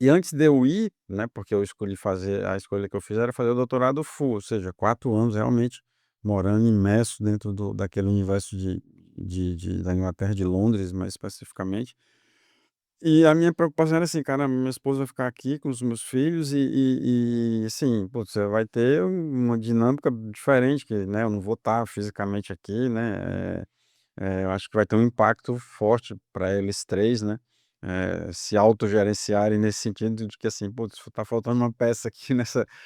e antes de eu ir, né, porque eu escolhi fazer a escolha que eu fiz era fazer o doutorado full, ou seja, 4 anos realmente morando imerso dentro daquele universo da Inglaterra, de Londres, mais especificamente. E a minha preocupação era assim: "Caramba, minha esposa vai ficar aqui com os meus filhos e assim, putz, você vai ter uma dinâmica diferente que, né, eu não vou estar fisicamente aqui, né, eu acho que vai ter um impacto forte para eles 3, né, se autogerenciarem nesse sentido de que assim: "Putz, tá faltando uma peça aqui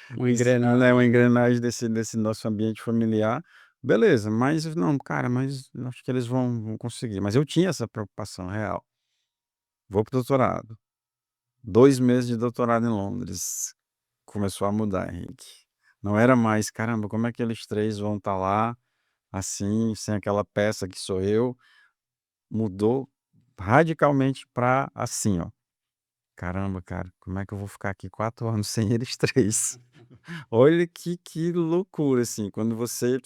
Uma nesse né, uma engrenagem. engrenagem desse nosso ambiente familiar". Beleza, mas não, cara, mas eu acho que eles vão conseguir. Mas eu tinha essa preocupação real. Vou para o doutorado. 2 meses de doutorado em Londres. Começou a mudar, Henrique. Não era mais: "Caramba, como é que eles 3 vão estar lá, assim, sem aquela peça que sou eu?". Mudou radicalmente para assim, ó: "Caramba, cara, como é que eu vou ficar aqui 4 anos sem eles 3?". Olha que loucura, assim, quando você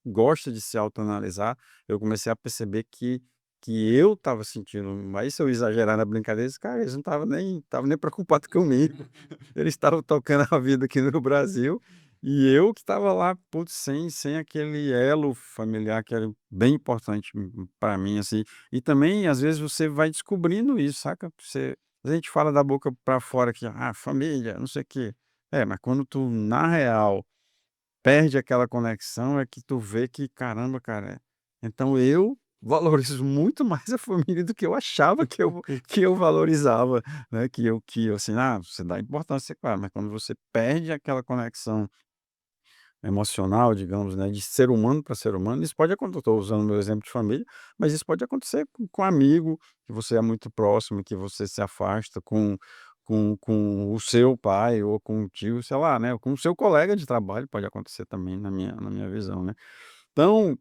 gosta de se autoanalisar, eu comecei a perceber que eu estava sentindo, mas se eu exagerar na brincadeira, esse cara, eles não estavam nem preocupado comigo. Eles estavam tocando a vida aqui no Brasil, e eu que estava lá, putz, sem aquele elo familiar que era bem importante para mim, assim. E também, às vezes, você vai descobrindo isso, saca? A gente fala da boca para fora que: "Ah, família, não sei o quê". Mas quando tu, na real, perde aquela conexão, é que tu vê que: "Caramba, cara, então eu valorizo muito mais a família do que eu achava que eu valorizava", né, que eu assim, você dá importância, claro, mas quando você perde aquela conexão emocional, digamos, né, de ser humano para ser humano, isso pode acontecer, estou usando meu exemplo de família, mas isso pode acontecer com amigo, que você é muito próximo, que você se afasta, com o seu pai ou com o tio, sei lá, né, com o seu colega de trabalho, pode acontecer também na minha visão, né. Então,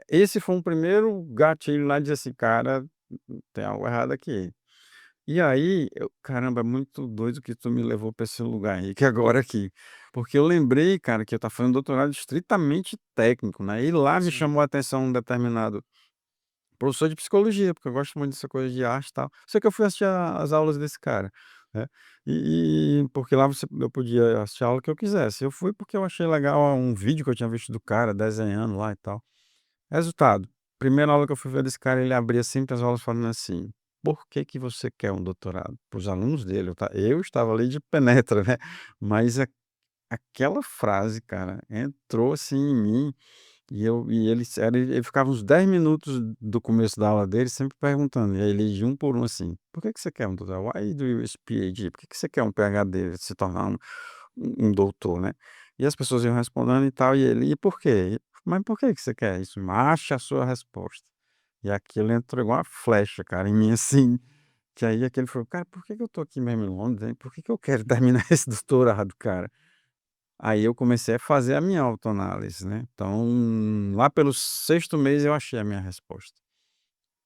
esse foi um primeiro gatilho lá de dizer assim: "Cara, tem algo errado aqui". E aí, caramba, é muito doido que tu me levou para esse lugar aí, que agora aqui. Porque eu lembrei, cara, que eu estava fazendo doutorado estritamente técnico, né, e lá me Sim, chamou a atenção um determinado professor de psicologia, porque eu gosto muito dessa coisa de arte e tal. Só que eu fui assistir as aulas desse cara, né, porque lá eu podia assistir a aula que eu quisesse. Eu fui porque eu achei legal um vídeo que eu tinha visto do cara desenhando lá e tal. Resultado, primeira aula que eu fui ver desse cara, ele abria sempre as aulas falando assim: "Por que que você quer um doutorado?" Para os alunos dele, eu estava ali de penetra, né, mas aquela frase, cara, entrou assim em mim, ele ficava uns 10 minutos do começo da aula dele sempre perguntando, e aí ele de um por um assim: "Por que que você quer um doutorado? Why do you use PhD? Por que que você quer um PhD, se tornar um doutor, né?" E as pessoas iam respondendo e tal, e ele: "E por quê? Mas por que que você quer isso? Ache a sua resposta." E aquilo entrou igual uma flecha, cara, em mim, assim, que aí aquele falou: "Cara, por que que eu tô aqui mesmo em Londres, hein? Por que que eu quero terminar esse doutorado, cara?" Aí eu comecei a fazer a minha autoanálise, né. Então, lá pelo sexto mês eu achei a minha resposta.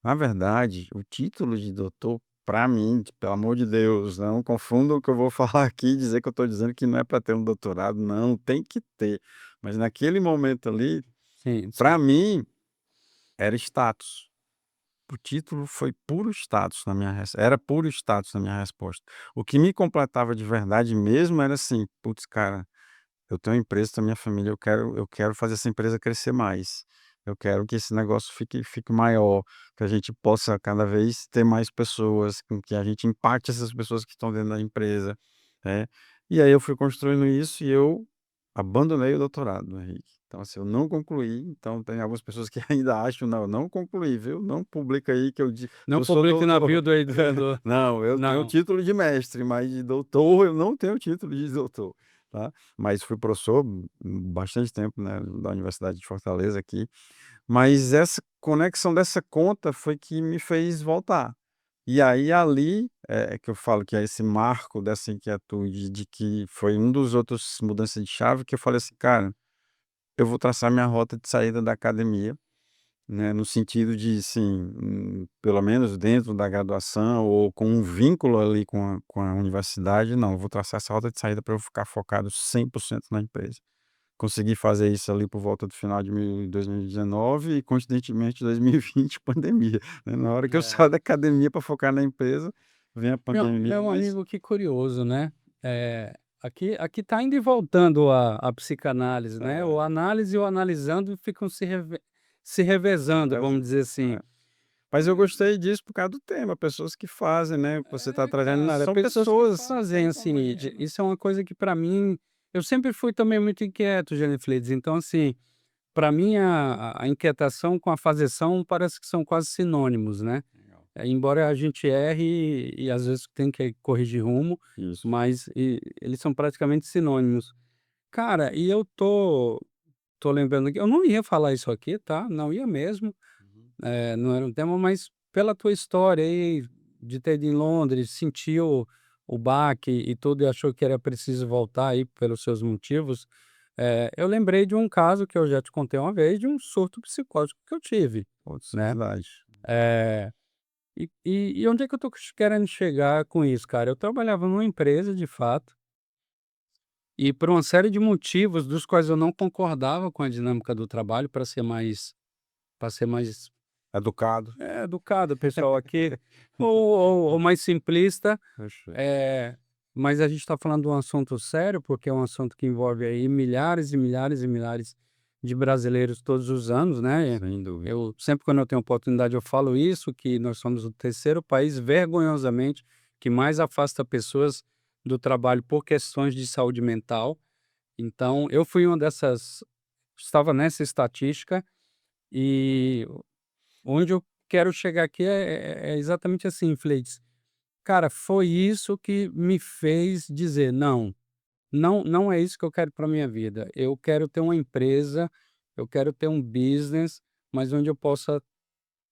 Na verdade, o título de doutor, para mim, pelo amor de Deus, não confunda o que eu vou falar aqui e dizer que eu estou dizendo que não é para ter um doutorado, não, tem que ter. Mas naquele momento ali, sim, para sim. mim, era status. O título foi puro status na minha era puro status na minha resposta. O que me completava de verdade mesmo era assim: "Putz, cara, eu tenho uma empresa, tenho minha família, eu quero fazer essa empresa crescer mais. Eu quero que esse negócio fique maior, que a gente possa cada vez ter mais pessoas, com que a gente impacte essas pessoas que estão dentro da empresa", né. E aí eu fui construindo isso e eu abandonei o doutorado, Henrique. Então, assim, eu não concluí, então tem algumas pessoas que ainda acham: "Não, eu não concluí, viu, não publica aí que Não eu sou publique na doutor." bio do Não, eu tenho o não. título de mestre, mas de doutor eu não tenho título de doutor, tá. Mas fui professor bastante tempo, né, da Universidade de Fortaleza aqui, mas essa conexão dessa conta foi que me fez voltar. E aí ali, é que eu falo que é esse marco dessa inquietude de que foi um dos outros mudanças de chave que eu falei assim: "Cara, eu vou traçar minha rota de saída da academia", né, no sentido de, assim, pelo menos dentro da graduação ou com um vínculo ali com a universidade, não, eu vou traçar essa rota de saída para eu ficar focado 100% na empresa. Consegui fazer isso ali por volta do final de 2019 e coincidentemente 2020 pandemia, né, na hora que eu É. saio da academia para focar na empresa, vem a pandemia, Meu mas amigo, que curioso, né. Aqui tá indo e voltando a psicanálise, né, o é, análise e o analisando ficam se revezando, mas vamos dizer assim. é. Mas eu gostei disso por causa do tema, pessoas que fazem, né, o que você está trazendo Cara, são pessoas que pessoas fazem, sem assim, problema. isso é uma coisa que para mim eu sempre fui também muito inquieto, Genefledes, então assim, para mim a inquietação com a fazeção parece que são quase sinônimos, né. Legal. Embora a gente erre e às vezes tem que corrigir rumo, Isso. mas eles são praticamente sinônimos. Cara, e eu tô lembrando aqui eu não ia falar isso aqui, tá, não ia mesmo, Uhum. não era um tema, mas pela tua história aí, de ter ido em Londres, sentiu o baque e tudo e achou que era preciso voltar aí pelos seus motivos, eu lembrei de um caso que eu já te contei uma vez, de um surto psicótico que eu tive, Putz, né. verdade. Eh, e onde é que eu tô querendo chegar com isso, cara? Eu trabalhava numa empresa, de fato, e por uma série de motivos dos quais eu não concordava com a dinâmica do trabalho, para ser mais Educado. educado, pessoal, aqui, ou mais simplista, Perfeito. eh, mas a gente está falando de um assunto sério, porque é um assunto que envolve aí milhares e milhares e milhares de brasileiros todos os anos, né. Sem dúvida. Eu sempre quando eu tenho oportunidade eu falo isso, que nós somos o terceiro país, vergonhosamente, que mais afasta pessoas do trabalho por questões de saúde mental. Então eu fui uma dessas estava nessa estatística, e onde eu quero chegar aqui é exatamente assim, Fleits. Cara, foi isso que me fez dizer: "Não, não é isso que eu quero para minha vida. Eu quero ter uma empresa, eu quero ter um business, mas onde eu possa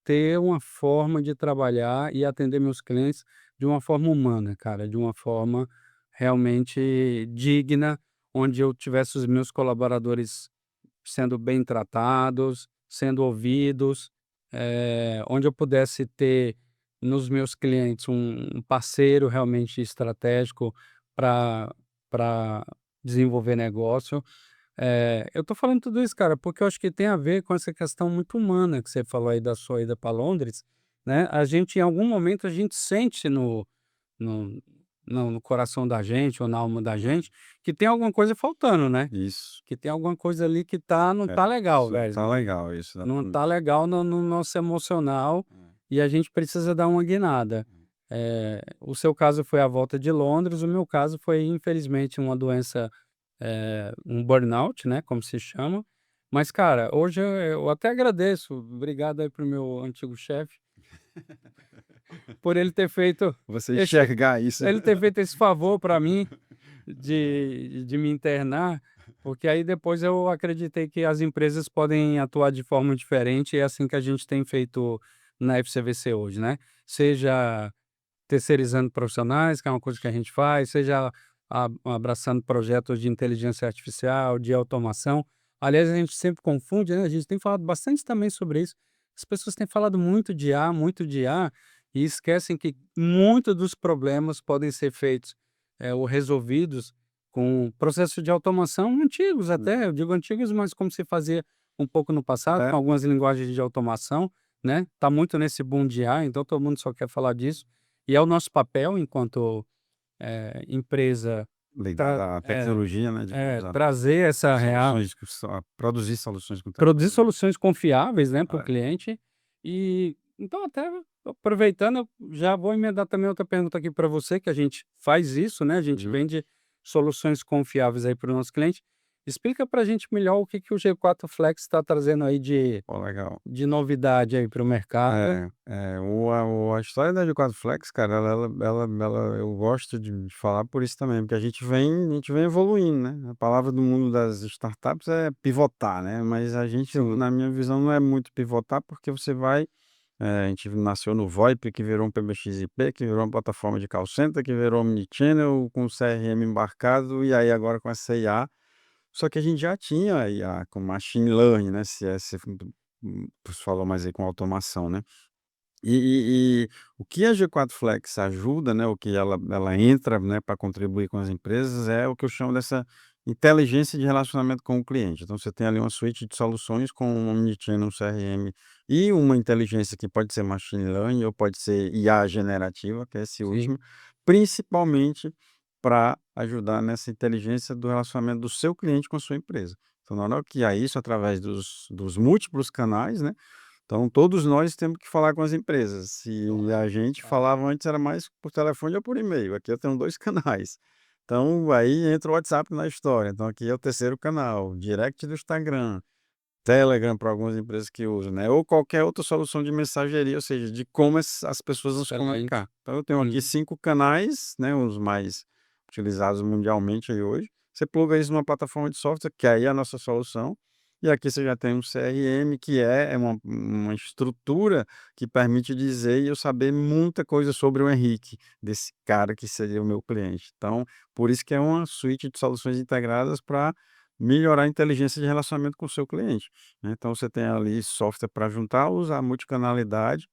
ter uma forma de trabalhar e atender meus clientes de uma forma humana, cara, de uma forma realmente digna, onde eu tivesse os meus colaboradores sendo bem tratados, sendo ouvidos, onde eu pudesse ter nos meus clientes um parceiro realmente estratégico para desenvolver negócio. Eu tô falando tudo isso, cara, porque eu acho que tem a ver com essa questão muito humana que você falou aí da sua ida para Londres, né, a gente em algum momento a gente sente no no coração da gente ou na alma da gente, que tem alguma coisa faltando, né, Isso. que tem alguma coisa ali que não É, tá legal, isso velho, tá legal, isso, não exatamente. tá legal no nosso emocional, e a gente precisa dar uma guinada. O seu caso foi a volta de Londres, o meu caso foi infelizmente uma doença, um burnout, né, como se chama. Mas cara, hoje eu até agradeço, obrigado aí para o meu antigo chefe, por ele ter feito Você esse enxergar isso. ele ter feito esse favor para mim de me internar, porque aí depois eu acreditei que as empresas podem atuar de forma diferente, e é assim que a gente tem feito na FCVC hoje, né. Seja terceirizando profissionais, que é uma coisa que a gente faz, seja abraçando projetos de inteligência artificial, de automação. Aliás, a gente sempre confunde, né, a gente tem falado bastante também sobre isso. As pessoas têm falado muito de IA, e esquecem que muito dos problemas podem ser feitos, ou resolvidos com processos de automação antigos Hum. até, eu digo antigos, mas como se fazia um pouco no passado, É, com algumas linguagens de automação, né, tá muito nesse boom de IA, então todo mundo só quer falar disso. E é o nosso papel enquanto, empresa tra ligado à tecnologia, né, de usar trazer essa real soluções que produzir soluções com produzir tecnologia. soluções confiáveis, né, para o É. cliente. E então até aproveitando, eu já vou emendar também outra pergunta aqui para você, que a gente faz isso, né, a gente Uhum. vende soluções confiáveis aí para o nosso cliente. Explica para a gente melhor o que que o G4 Flex está trazendo aí Pô, legal. de novidade aí para o mercado. A história da G4 Flex, cara, ela eu gosto de falar por isso também, porque a gente vem evoluindo, né. A palavra do mundo das startups é pivotar, né, mas a gente, Sim, na minha visão, não é muito pivotar, porque você vai a gente nasceu no VoIP, que virou um PBX-IP, que virou uma plataforma de call center, que virou omnichannel, com CRM embarcado, e aí agora com essa IA. Só que a gente já tinha IA com machine learning, né, CS, você falou mais aí com automação, né. E o que a G4 Flex ajuda, né, o que ela entra, né, para contribuir com as empresas, é o que eu chamo dessa inteligência de relacionamento com o cliente. Então você tem ali uma suíte de soluções com um omnichannel, um CRM e uma inteligência que pode ser machine learning ou pode ser IA generativa, que é esse sim, último, principalmente para ajudar nessa inteligência do relacionamento do seu cliente com a sua empresa. Então na hora que há isso através dos múltiplos canais, né, então todos nós temos que falar com as empresas. Se a correto. gente falava antes era mais por telefone ou por e-mail, aqui eu tenho 2 canais. Então aí entra o WhatsApp na história, então aqui é o terceiro canal, direct do Instagram, Telegram para algumas empresas que usam, né, ou qualquer outra solução de mensageria, ou seja, de como as pessoas vão se Excelente. comunicar. Então eu tenho aqui Uhum. 5 canais, né, os mais utilizados mundialmente aí hoje. Você pluga isso numa plataforma de software, que aí é a nossa solução, e aqui você já tem um CRM, que é uma estrutura que permite dizer e eu saber muita coisa sobre o Henrique, desse cara que seria o meu cliente. Então, por isso que é uma suíte de soluções integradas para melhorar a inteligência de relacionamento com o seu cliente, né. Então você tem ali software para juntar, usar a multicanalidade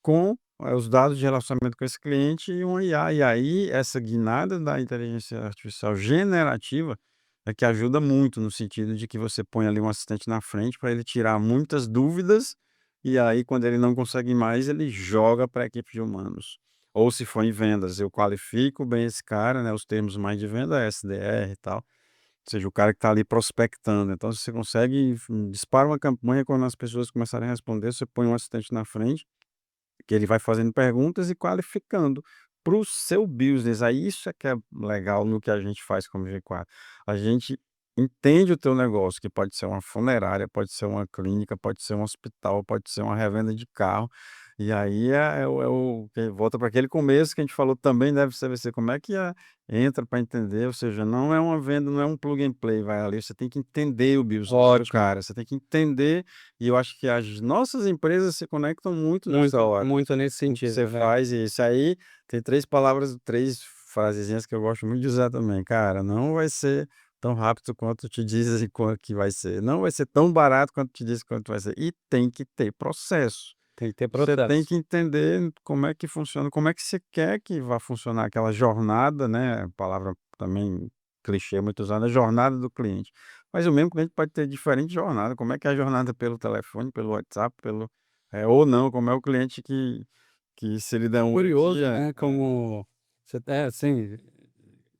com, os dados de relacionamento com esse cliente e uma IA. E aí essa guinada da inteligência artificial generativa é que ajuda muito no sentido de que você põe ali um assistente na frente para ele tirar muitas dúvidas, e aí quando ele não consegue mais, ele joga para a equipe de humanos. Ou se for em vendas, eu qualifico bem esse cara, né, os termos mais de venda, SDR e tal. Ou seja, o cara que está ali prospectando. Então, se você consegue, dispara uma campanha, quando as pessoas começarem a responder, você põe um assistente na frente, que ele vai fazendo perguntas e qualificando para o seu business. Aí isso é que é legal no que a gente faz como G4. A gente entende o teu negócio, que pode ser uma funerária, pode ser uma clínica, pode ser um hospital, pode ser uma revenda de carro. E aí é o que volta para aquele começo que a gente falou também deve ser como é que entra para entender, ou seja, não é uma venda, não é um plug and play, vai ali, você tem que entender o business do Ótimo. cara, você tem que entender, e eu acho que as nossas empresas se conectam muito nessa Muito, hora, muito nesse com o que você sentido, né. faz, e isso aí tem 3 palavras, 3 frasezinhas que eu gosto muito de usar também: "Cara, não vai ser tão rápido quanto te dizem que vai ser, não vai ser tão barato quanto te dizem quanto vai ser", e tem que ter processo. Tem que ter Você tem processo. que entender como é que funciona, como é que você quer que vá funcionar aquela jornada, né, palavra também clichê muito usada, a jornada do cliente. Mas o mesmo cliente pode ter diferente jornada, como é que é a jornada pelo telefone, pelo WhatsApp, ou não, como é o cliente que se ele der um "oi, Curioso, dia", né, como você assim,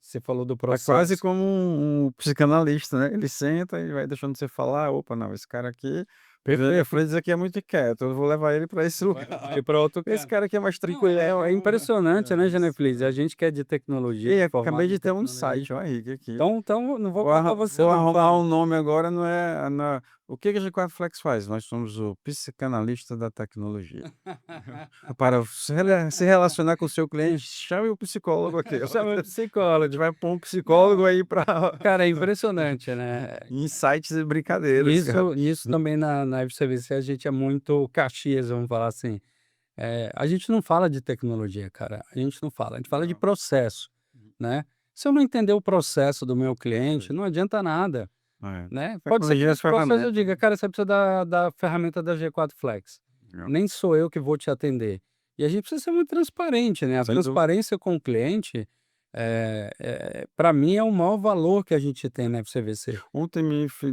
você falou do é quase processo. como um psicanalista, né, ele senta e vai deixando você falar: "Opa, não, esse cara aqui, Perfeito. Freitas aqui é muito quieto, eu vou levar ele para esse Vai lugar. para outro Esse cara. cara aqui é mais Não, é tranquilão". impressionante, né, Isso. Geneflis, a gente que é de tecnologia, E acabei formado em de ter um tecnologia, insight, ó, Henrique, aqui. então não vou contar você Vou não, arrumar fala. um nome agora, não é na o que que a G4 Flex faz? Nós somos o psicanalista da tecnologia. Para se relacionar com o seu cliente, chame o psicólogo aqui, ó. Chama A psicólogo. gente vai pôr um Não, psicólogo aí para cara, é impressionante, né. insights e brincadeiras, cara. Nisso também na FCVC a gente é muito Caxias, vamos falar assim. A gente não fala de tecnologia, cara, a gente não fala, a gente fala de Não. processo, né. Se eu não entender o processo do meu cliente, Perfeito. não adianta nada, É. né. Pode ser que Tecnologia é no as processo eu ferramentas, diga: né. "Cara, você precisa da ferramenta da G4 Flex", Legal. nem sou eu que vou te atender. E a gente precisa ser muito transparente, né, a Sem dúvida. transparência com o cliente, pra mim é o maior valor que a gente tem na FCVC. Ontem me fi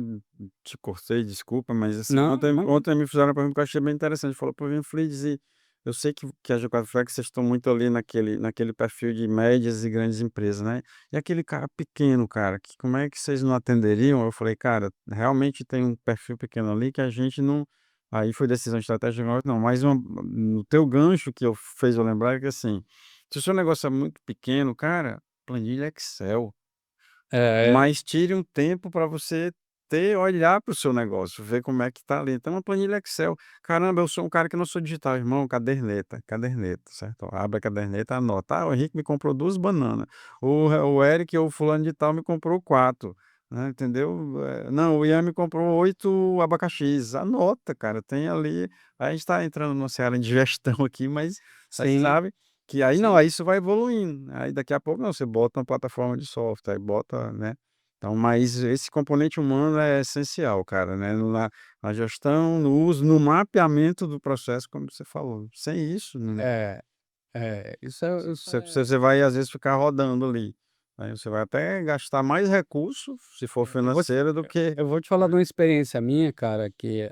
Te cortei, desculpa, mas assim, Não, não. ontem me fizeram uma pergunta que eu achei bem interessante, falou: "Pô, Flides, e eu sei que a G4 Flex vocês estão muito ali naquele perfil de médias e grandes empresas, né, e aquele cara pequeno, cara, que como é que vocês não atenderiam?" Eu falei: "Cara, realmente tem um perfil pequeno ali que a gente não". Aí foi decisão estratégica nossa, não, mas no teu gancho que eu fez eu lembrar que assim, se o seu negócio é muito pequeno, cara, planilha Excel. É, Mas tire um tempo para você olhar para o seu negócio, ver como é que tá ali. Então, uma planilha Excel. "Caramba, eu sou um cara que não sou digital", irmão, caderneta, certo? Ó, abre a caderneta, anota: "Ah, o Henrique me comprou 2 bananas, o Eric ou fulano de tal me comprou 4", né, entendeu? "Não, o Ian me comprou 8 abacaxis", anota, cara, tem ali. Aí a gente está entrando numa seara de gestão aqui, mas sim, sabe que aí não, sim. aí isso vai evoluindo, aí daqui a pouco não, você bota uma plataforma de software, aí bota, né. Então, mas esse componente humano é essencial, cara, né, na gestão, no uso, no mapeamento do processo, como você falou. Sem isso, não, É, isso você vai às vezes ficar rodando ali, aí você vai até gastar mais recurso, se for eu vou te financeiro, do que eu vou te falar de uma experiência minha, cara, que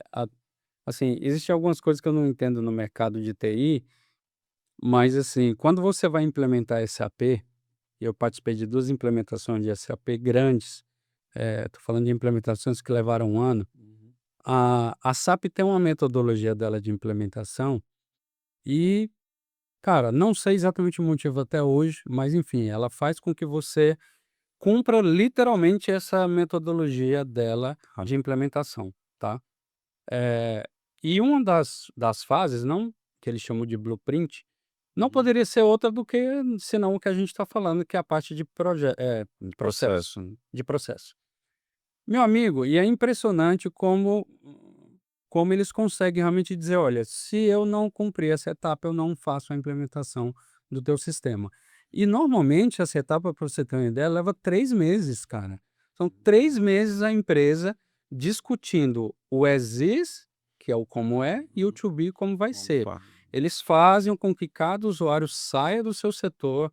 assim, existem algumas coisas que eu não entendo no mercado de TI, mas assim, quando você vai implementar SAP, e eu participei de 2 implementações de SAP grandes, tô falando de implementações que levaram 1 ano, Uhum. a SAP tem uma metodologia dela de implementação e, cara, não sei exatamente o motivo até hoje, mas enfim, ela faz com que você cumpra literalmente essa metodologia dela Ah, de implementação, tá. Eh, e uma das fases, não que eles chamam de blueprint, não uhum. poderia ser outra do que senão o que a gente está falando, que é a parte de processo, Processo, né. de processo. Meu amigo, e é impressionante como eles conseguem realmente dizer: "Olha, se eu não cumprir essa etapa, eu não faço a implementação do teu sistema". E normalmente essa etapa, para você ter uma ideia, leva 3 meses, cara. São 3 meses a empresa discutindo o as is, que é o como é, e o Uhum. to be, como vai Como ser. fa Eles fazem com que cada usuário saia do seu setor,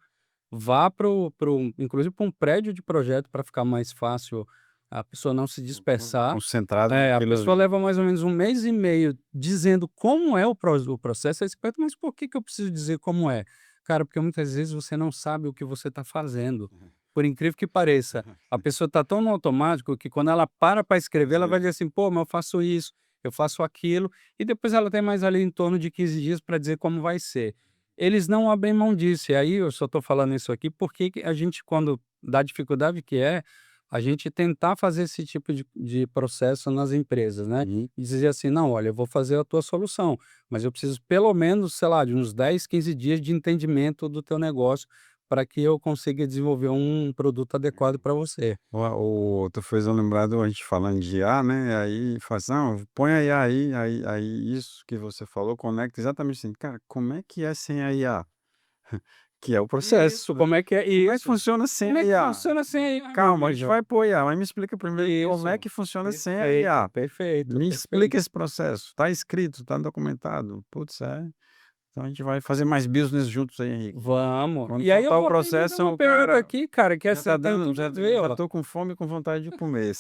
vá para o inclusive para um prédio de projeto para ficar mais fácil a pessoa não se dispersar. concentrado A naquilo pessoa ali. leva mais ou menos um mês e meio dizendo como é o processo, aí você pergunta: "Mas por que que eu preciso dizer como é?". Cara, porque muitas vezes você não sabe o que você está fazendo. Por incrível que pareça, a pessoa está tão no automático que quando ela para escrever, ela vai Sim. dizer assim: "Pô, mas eu faço isso, eu faço aquilo", e depois ela tem mais ali em torno de 15 dias para dizer como vai ser. Eles não abrem mão disso, e aí eu só estou falando isso aqui porque que a gente quando dá dificuldade que é, a gente tentar fazer esse tipo de processo nas empresas, né, Uhum. e dizer assim: "Não, olha, eu vou fazer a tua solução, mas eu preciso pelo menos, sei lá, de uns 10, 15 dias de entendimento do teu negócio, para que eu consiga desenvolver um produto adequado para você". Tu fez eu lembrar a gente falando de IA, né, aí fala assim: "Não, põe a IA aí isso que você falou conecta exatamente assim, cara, como é que é sem a IA? que é o processo, Isso, como é que é como é que isso. funciona sem Como a é que IA? funciona sem a meu Calma, a gente amigo? vai pôr IA, mas me explica primeiro como é Isso, que funciona sem a perfeito, IA. perfeito, Me perfeito. explica esse processo, tá escrito, tá documentado. Putz, é. Então a gente vai fazer mais business juntos aí, Henrique. Vamos. Quando E aí eu soltar o vou te fazer processo, uma o pergunta cara aqui, cara, que já tá essa tem dando, tudo já a ver, já ó. tô com fome e com vontade de comer.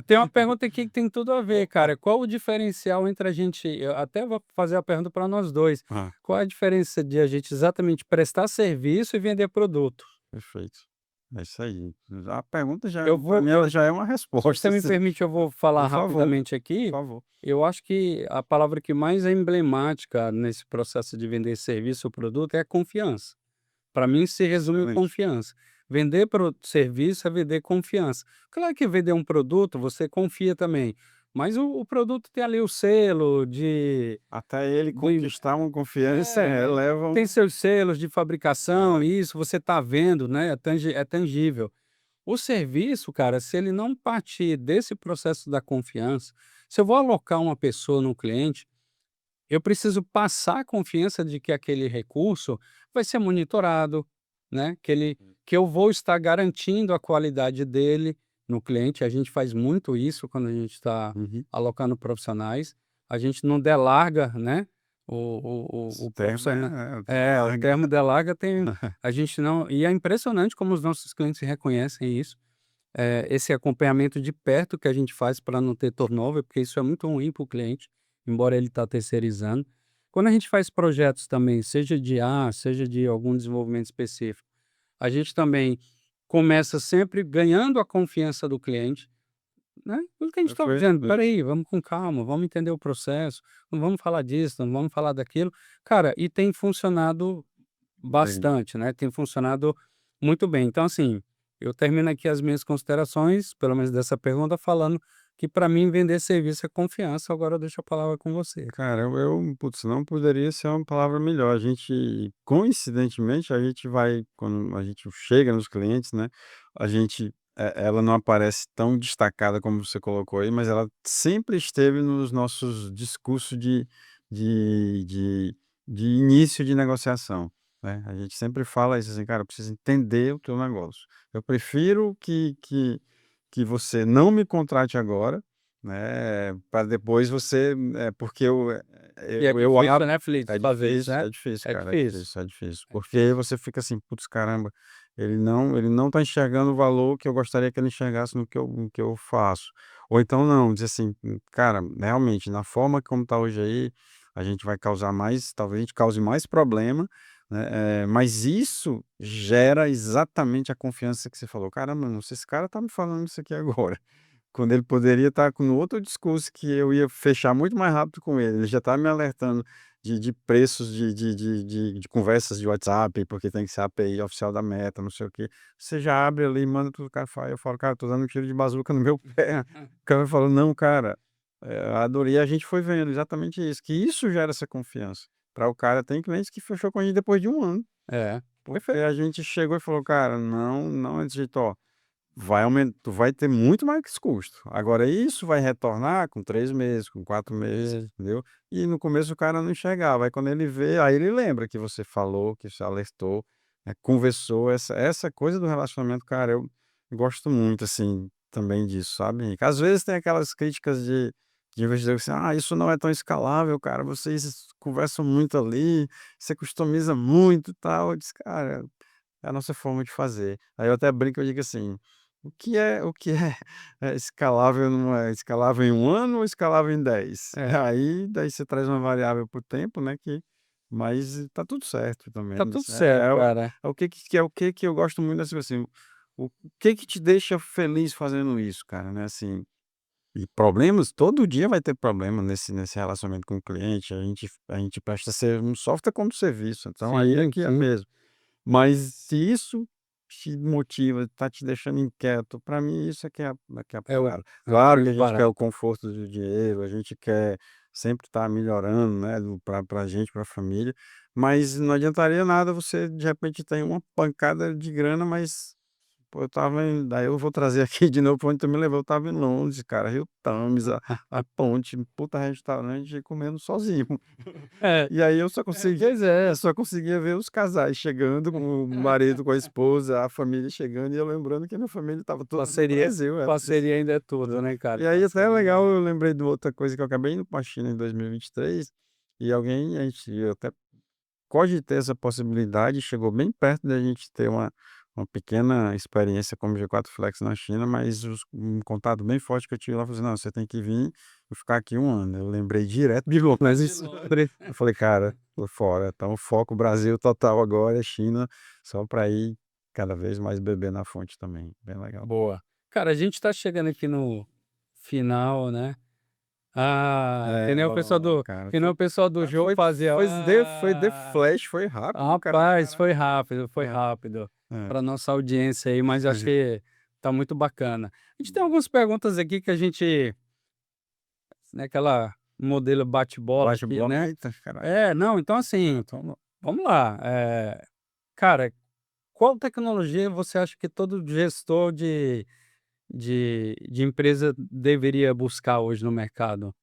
Tem uma pergunta aqui que tem tudo a ver, cara. Qual o diferencial entre a gente eu até vou fazer a pergunta para nós 2. Ah, Qual a diferença de a gente exatamente prestar serviço e vender produto? perfeito. É isso aí. A pergunta já, Eu para vou mim, ela já é uma Se você resposta, me assim. permite, eu vou falar Por favor, rapidamente por aqui. favor. Eu acho que a palavra que mais é emblemática nesse processo de vender serviço ou produto é confiança. Para mim se resume Excelente. confiança. Vender serviço é vender confiança. Claro que vender um produto você confia também, mas o produto tem ali o selo de Até ele do in conquistar uma confiança, é, leva tem um seus selos de fabricação, é, e isso você está vendo, né, é tangível. O serviço, cara, se ele não partir desse processo da confiança, se eu vou alocar uma pessoa no cliente, eu preciso passar a confiança de que aquele recurso vai ser monitorado, né? Que eu vou estar garantindo a qualidade dele no cliente. A gente faz muito isso quando a gente está uhum. alocando profissionais. A gente não delarga, né? Esse O termo profissional. é É, o larga. termo delarga tem. A gente não. E é impressionante como os nossos clientes reconhecem isso. Esse acompanhamento de perto que a gente faz para não ter turnover, porque isso é muito ruim para o cliente, embora ele está terceirizando. Quando a gente faz projetos também, seja de A, seja de algum desenvolvimento específico, a gente também começa sempre ganhando a confiança do cliente, né? Tudo que a gente está Perfeito, dizendo, espera isso. aí, vamos com calma, vamos entender o processo, não vamos falar disso, não vamos falar daquilo. Cara, e tem funcionado Bem, bastante, né, tem funcionado muito bem. Então, assim, eu termino aqui as minhas considerações, pelo menos dessa pergunta, falando que para mim vender serviço é confiança, agora eu deixo a palavra com você. cara, putz, não poderia ser uma palavra melhor. A gente, coincidentemente, a gente vai quando a gente chega nos clientes, né, a gente ela não aparece tão destacada como você colocou aí, mas ela sempre esteve nos nossos discursos de de de início de negociação, né. A gente sempre fala isso, assim: "Cara, eu preciso entender o teu negócio. Eu prefiro que você não me contrate agora, né, para depois você porque E é eu difícil, abro". né, Felipe, fazer isso, né? É difícil, É cara, é difícil, difícil, é difícil. é Porque aí difícil. você fica assim: "Putz, caramba, ele não tá enxergando o valor que eu gostaria que ele enxergasse no que eu faço". Ou então não, dizer assim: cara, realmente, na forma como tá hoje aí, a gente vai causar mais talvez a gente cause mais problema, né, mas isso gera exatamente a confiança que você falou: "Caramba, não, se esse cara tá me falando isso aqui agora". Quando ele poderia estar com outro discurso que eu ia fechar muito mais rápido com ele, ele já está me alertando de preços de conversas de WhatsApp, porque tem que ser a API oficial da Meta, não sei o quê. Você já abre ali e manda tudo, o cara fala eu falo: "Cara, tô dando um tiro de bazuca no meu pé". O cara falou: "Não, cara, adorei". A gente foi vendo exatamente isso, que isso gera essa confiança. Para o cara tem clientes que fechou com a gente depois de um ano, É, porque perfeito. a gente chegou e falou: "Cara, não, não é desse jeito, ó". Tu vai ter muito mais custo. Agora isso vai retornar com 3 meses, com 4 meses, entendeu. E no começo o cara não enxergava, aí quando ele vê, aí ele lembra que você falou, que você alertou, conversou, essa coisa do relacionamento, cara, eu gosto muito, assim, também disso, sabe, Henrique. Às vezes tem aquelas críticas de investidor assim: "Ah, isso não é tão escalável, cara, vocês conversam muito ali, você customiza muito e tal". Eu disse: "Cara, é a nossa forma de fazer". Aí eu até brinco, eu digo assim: o que é escalável numa escalável em um ano ou escalável em 10? É, Aí daí você traz uma variável para o tempo, né, mas tá tudo certo também, tá tudo assim, certo, cara. é o que que eu gosto muito, assim, o que que te deixa feliz fazendo isso, cara, né, assim, e problemas, todo dia vai ter problema nesse relacionamento com o cliente, a gente presta ser um software como serviço, então aí é Sim, que é sim. mesmo. Mas se isso te motiva, tá te deixando inquieto, para mim isso é que é a É o parada. é o Claro que a grande gente quer o barato. conforto do dinheiro, a gente quer sempre estar melhorando, né, pra gente, pra família, mas não adiantaria nada você de repente tem uma pancada de grana, mas pô, eu estava em daí eu vou trazer aqui de novo pra onde tu me levou, eu estava em Londres, cara, Rio Thames, a ponte, puta restaurante, comendo sozinho. É, E aí pois é. eu só conseguia ver os casais chegando, com o marido, com a esposa, a família chegando, e eu lembrando que a minha família estava toda no Parceria Brasil, é. parceria ainda é tudo, né, cara? E aí até é Parceria legal, é eu lembrei de outra coisa que eu acabei indo pra China em 2023, e alguém eu até cogitei essa possibilidade, chegou bem perto da gente ter uma pequena experiência como G4 Flex na China, mas um contato bem forte que eu tive lá, falou assim: "Não, você tem que vir e ficar aqui 1 ano". Eu lembrei direto de de Londres. Londres. Eu falei: "Cara, tô fora". Então o foco Brasil total agora é China, só para ir cada vez mais beber na fonte também, bem legal. Boa. Cara, a gente tá chegando aqui no final, né. Ah, É, ó, cara, que nem o pessoal do jogo fazia: foi The "Ah". Flash, foi rápido, cara. Rapaz, foi É, rápido é. para nossa audiência aí, mas eu acho que tá muito bacana. A gente tem algumas perguntas aqui que a gente, né, aquela modelo bate-bola Bate aqui, bola, né. eita caralho. É, não, então assim, Então vamos lá, cara, qual tecnologia você acha que todo gestor de empresa deveria buscar hoje no mercado?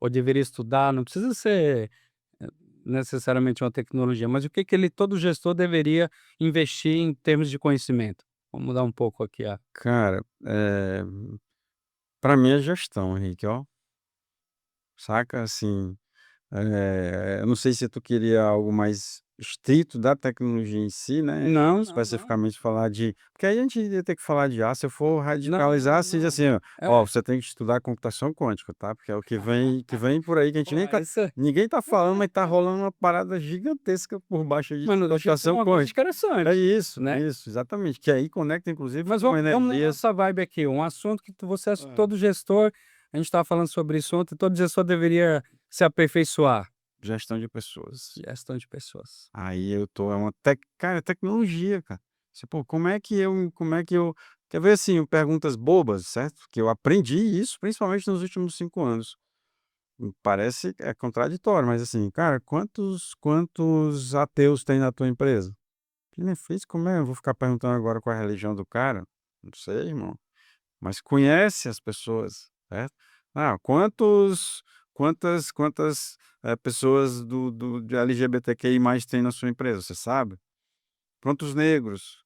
Ou deveria estudar? Não precisa ser necessariamente uma tecnologia, mas o que que ele todo gestor deveria investir em termos de conhecimento? Vamos mudar um pouco aqui a cara, pra mim é gestão, Henrique, ó, saca, assim, eu não sei se tu queria algo mais estrito da tecnologia em si, né, não, não, não. especificamente falar de porque aí a gente ia ter que falar de se eu for Não, radicalizar, assim, diz não. assim: "Ó, É. você tem que estudar computação quântica, tá, porque é o que vem por aí que a gente Pô, nem tá essa ninguém tá falando, mas tá rolando uma parada gigantesca por baixo aí de mano, deixa eu computação falar uma coisa quântica". É interessante, né. isso, exatamente, que aí conecta inclusive Mas com vamos energias. nessa vibe aqui, um assunto que você acha que todo gestor a gente estava falando sobre isso ontem, todo gestor deveria se aperfeiçoar. Gestão de pessoas. Gestão de pessoas. Aí eu tô é uma cara, é tecnologia, cara. Você, pô, como é que eu quer ver, assim, perguntas bobas, certo? Que eu aprendi isso principalmente nos últimos 5 anos. Parece contraditório, mas assim, cara, quantos ateus tem na tua empresa? Que nem fez como é? Eu vou ficar perguntando agora qual é a religião do cara? Não sei, irmão. Mas conhece as pessoas, certo? Ah, quantas, pessoas de LGBTQI+ tem na sua empresa, você sabe? Quantos negros,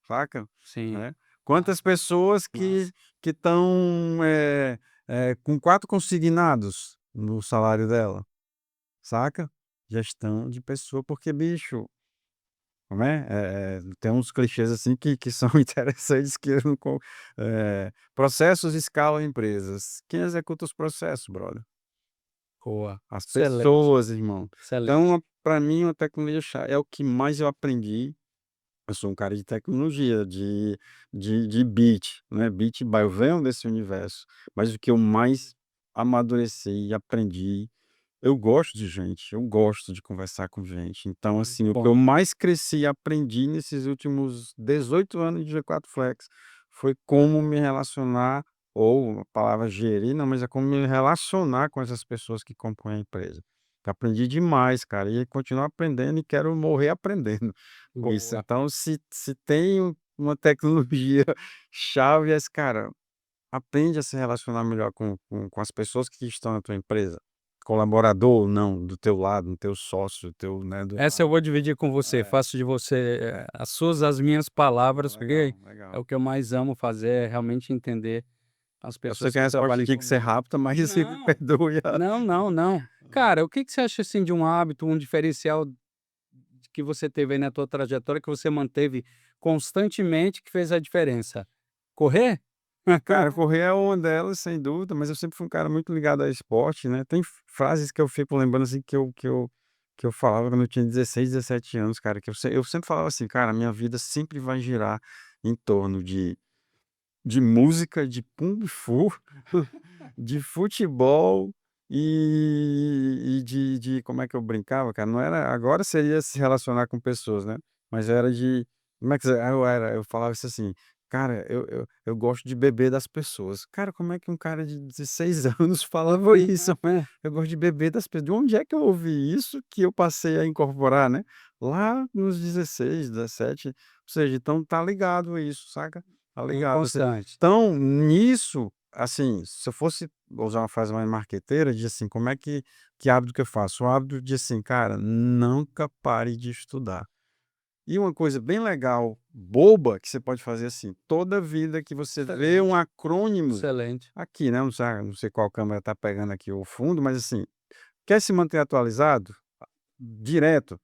saca? Sim. Né? Quantas Massa, pessoas massa. que estão, com 4 consignados no salário dela, saca? Gestão de pessoa, porque bicho, como é? Tem uns clichês, assim, que são interessantes que eu não processos escalam empresas. Quem executa os processos, brother? Boa. As Excelente, pessoas, irmão. excelente. Então, para mim, uma tecnologia é o que mais eu aprendi. Eu sou um cara de tecnologia, de beat, né, beat by eu venho desse universo, mas o que eu mais amadureci e aprendi eu gosto de gente, eu gosto de conversar com gente. Então, assim, o que eu Bom, mais cresci e aprendi nesses últimos 18 anos de G4 Flex foi como me relacionar, ou a palavra gerir, não, mas é como me relacionar com essas pessoas que compõem a empresa. Aprendi demais, cara, e continuo aprendendo e quero morrer aprendendo com isso. boa. Então, se tem uma tecnologia chave, é esse cara. Aprende a se relacionar melhor com as pessoas que estão na tua empresa, colaborador ou não, do teu lado, do teu sócio, do teu, né, do Essa eu vou dividir com você, é, faço de você, é. as minhas palavras, porque Legal, é o legal. que eu mais amo fazer, é realmente entender as Eu sei pessoas que a que resposta trabalham tinha que ser comigo. rápida, mas assim, me Não, perdoe a não, não, não. Cara, o que que você acha, assim, de um hábito, um diferencial que você teve aí na tua trajetória, que você manteve constantemente, que fez a diferença? Correr? cara, correr é uma delas, sem dúvida, mas eu sempre fui um cara muito ligado a esporte, né. Tem frases que eu fico lembrando, assim, que eu falava quando eu tinha 16, 17 anos, cara, que eu sempre falava assim: "Cara, a minha vida sempre vai girar em torno de música, de kung fu, de futebol e de como é que eu brincava, cara? Não era agora seria se relacionar com pessoas, né, mas era de como é que eu falava isso assim: "Cara, eu gosto de beber das pessoas". Cara, como é que um cara de 16 anos falava isso? É, Eu gosto de beber das pessoas. De onde é que eu ouvi isso que eu passei a incorporar, né? Lá nos 16, 17, ou seja, então tá ligado a isso, saca? tá É ligado? constante. Então, nisso, assim, se eu fosse usar uma frase mais marqueteira, de assim, como é que hábito que eu faço? O hábito de assim, cara, nunca pare de estudar. E uma coisa bem legal, boba, que você pode fazer assim, toda vida que você vê um Excelente, acrônimo excelente. aqui, né, não sei qual câmera tá pegando aqui o fundo, mas assim, quer se manter atualizado? Direto,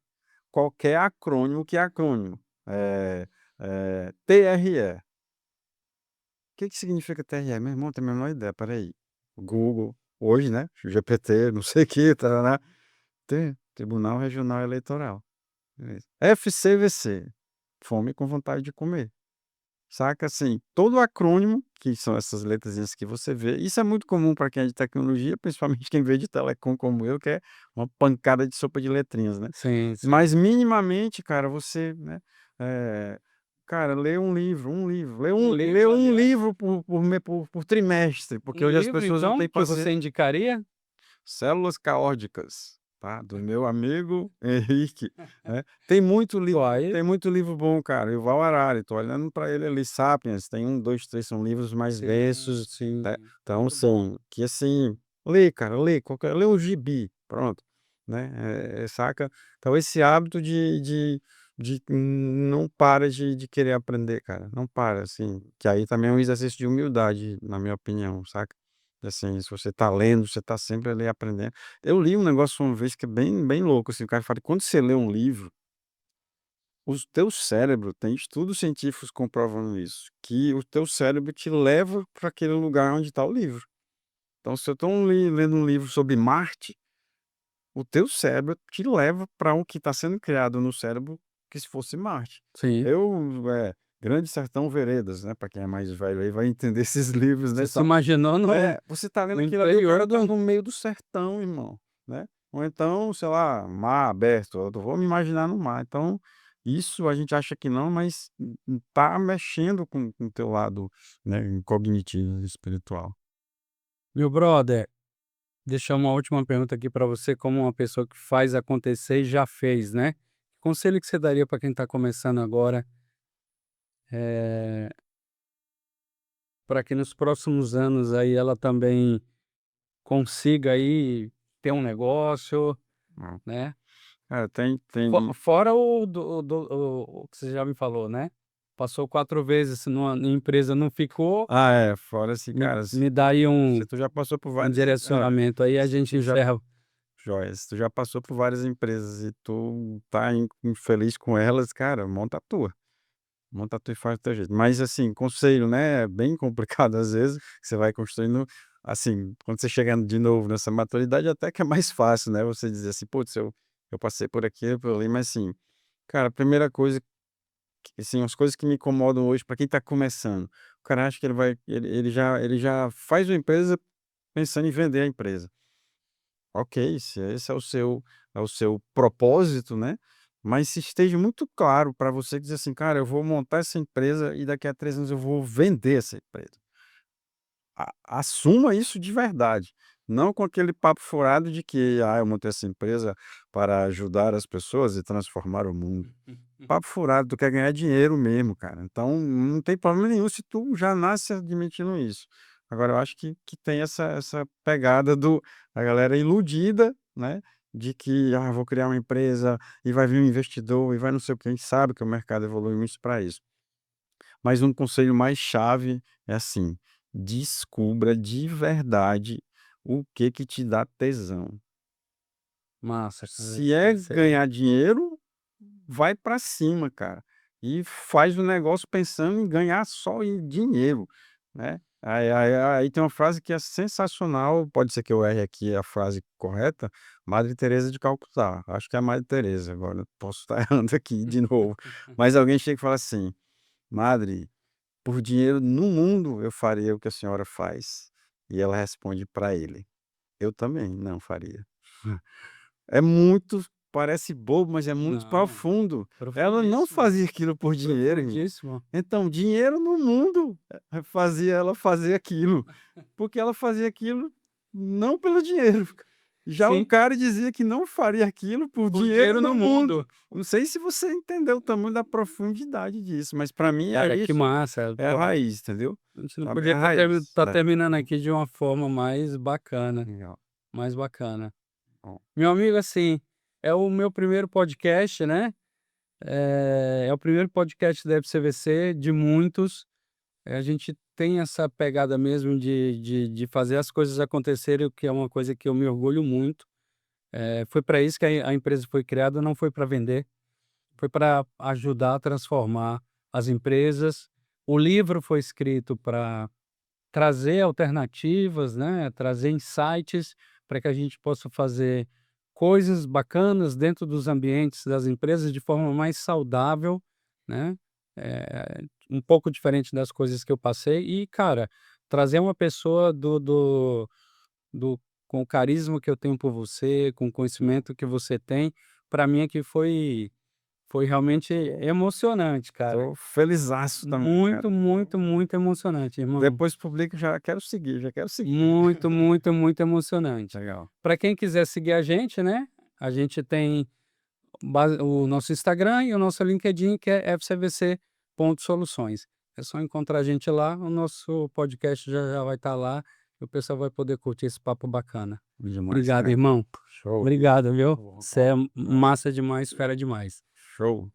qualquer acrônimo, que é acrônimo? TRE. Que significa TRE? Meu irmão, não tenho a menor ideia, espera aí. Google, hoje, né, GPT, não sei o que, tarará. Tribunal Regional Eleitoral. Beleza. FCVC, fome com vontade de comer. Saca, assim, todo acrônimo, que são essas letrazinhas que você vê, isso é muito comum para quem é de tecnologia, principalmente quem veio de telecom como eu, que é uma pancada de sopa de letrinhas, né. Sim, sim. Mas minimamente, cara, você, né, eh, cara, lê um livro, Um lê livro, um aliás, livro por trimestre, porque um hoje as livro pessoas não então têm que você paciência. indicaria? Células caóticas, tá, do meu amigo Henrique, né. Tem muito livro bom, cara, Yuval Harari, tô olhando para ele ali, Sapiens, tem um, 2, 3 são livros mais Sim, densos, né, sim, então muito bom. são que assim, lê cara, lê um gibi, pronto, né, saca. Então esse hábito de não para de querer aprender, cara, não para, assim, que aí também é um exercício de humildade, na minha opinião, saca. Assim, se você tá lendo, você tá sempre ali aprendendo. Eu li um negócio uma vez que é bem bem louco, assim, o cara fala que quando você lê um livro, o teu cérebro tem estudos científicos comprovando isso, que o teu cérebro te leva para aquele lugar onde está o livro. Então se eu estou lendo um livro sobre Marte, o teu cérebro te leva para o que está sendo criado no cérebro, que se fosse Marte. Sim. Grande Sertão Veredas, né, para quem é mais velho aí vai entender esses livros, né, Você e se tal. imaginou Você tá lendo no aquilo ali, o interior cara tá do no meio do sertão, irmão, né. Ou então, sei lá, mar aberto, eu vou me imaginar no mar. Então, isso a gente acha que não, mas tá mexendo com o teu lado, né, cognitivo, espiritual. meu brother, deixar uma última pergunta aqui para você, como uma pessoa que faz acontecer e já fez, né. Conselho que você daria para quem está começando agora, para que nos próximos anos aí ela também consiga aí ter um negócio, Hum. né. Cara, tem Fora o que você já me falou, né. Passou 4 vezes numa empresa, não ficou, fora esse me cara, me dá aí se tu já passou por um várias direcionamento, aí a se gente tu já encerra. joia, se tu já passou por várias empresas e tu tá infeliz com elas, cara, monta a tua. Monta tu e faz do teu jeito. Mas, assim, conselho, né, é bem complicado às vezes, você vai construindo assim, quando você chega de novo nessa maturidade até que é mais fácil, né, você dizer assim: "Putz, eu passei por aqui, por ali", mas assim, cara, a primeira coisa que assim, as coisas que me incomodam hoje para quem tá começando, o cara acha que ele já faz uma empresa pensando em vender a empresa. Ok, se esse é o seu propósito, né, mas se esteja muito claro para você dizer assim: "Cara, eu vou montar essa empresa e daqui a 3 anos eu vou vender essa empresa". Assuma isso de verdade, não com aquele papo furado de que: "Ah, eu montei essa empresa para ajudar as pessoas e transformar o mundo". Papo furado, tu quer ganhar dinheiro mesmo, cara. Então, não tem problema nenhum se tu já nasce admitindo isso. Agora eu acho que tem essa pegada da galera iludida, né, de que: "Ah, vou criar uma empresa e vai vir um investidor e vai não sei o quê", a gente sabe que o mercado evolui muito para isso. Mas um conselho mais chave é assim: descubra de verdade o que te dá tesão. Massa, cara, Se é excelente. ganhar dinheiro, vai para cima, cara, e faz o negócio pensando em ganhar só em dinheiro, né. Aí tem uma frase que é sensacional, pode ser que eu erre aqui a frase correta, Madre Teresa de Calcutá, acho que é a Madre Teresa, agora eu posso estar errando aqui de novo, mas alguém chega e fala assim: "Madre, por dinheiro no mundo eu faria o que a senhora faz", e ela responde para ele: "Eu também não faria". É muito parece bobo, mas é muito Não, profundo. Ela não profundíssimo, fazia aquilo por dinheiro, irmão. profundíssimo. Então, dinheiro no mundo, fazia ela fazer aquilo, porque ela fazia aquilo não pelo dinheiro. Já o Sim, cara dizia que não faria aquilo por por dinheiro dinheiro no no mundo. mundo. Não sei se você entendeu o tamanho da profundidade disso, mas para mim é Cara, que isso, massa. é a Pô, raiz, entendeu? a gente não Sabe, é podia a raiz. estar É, terminando aqui de uma forma mais bacana, legal. mais bacana. Bom, Meu amigo, assim, é o meu primeiro podcast, né? É o primeiro podcast da FCVC de muitos. A gente tem essa pegada mesmo de fazer as coisas acontecerem, o que é uma coisa que eu me orgulho muito. Foi para isso que a empresa foi criada, não foi para vender, foi para ajudar a transformar as empresas. O livro foi escrito para trazer alternativas, né, trazer insights para que a gente possa fazer coisas bacanas dentro dos ambientes das empresas de forma mais saudável, né, um pouco diferente das coisas que eu passei e, cara, trazer uma pessoa do com o carisma que eu tenho por você, com o conhecimento que você tem, para mim aqui foi realmente emocionante, cara. tô felizaço também, cara. Muito, muito, muito emocionante, irmão. Depois publica, já quero seguir, já quero seguir. Muito, muito, muito emocionante. Legal. Para quem quiser seguir a gente, né, a gente tem o nosso Instagram e o nosso LinkedIn, que é fcvc.soluções. É só encontrar a gente lá, o nosso podcast já vai estar lá e o pessoal vai poder curtir esse papo bacana. Demais, Obrigado, cara. irmão. Show. Obrigado, viu? Bom, Você é massa demais, fera demais. show.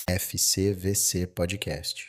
FCVC Podcast.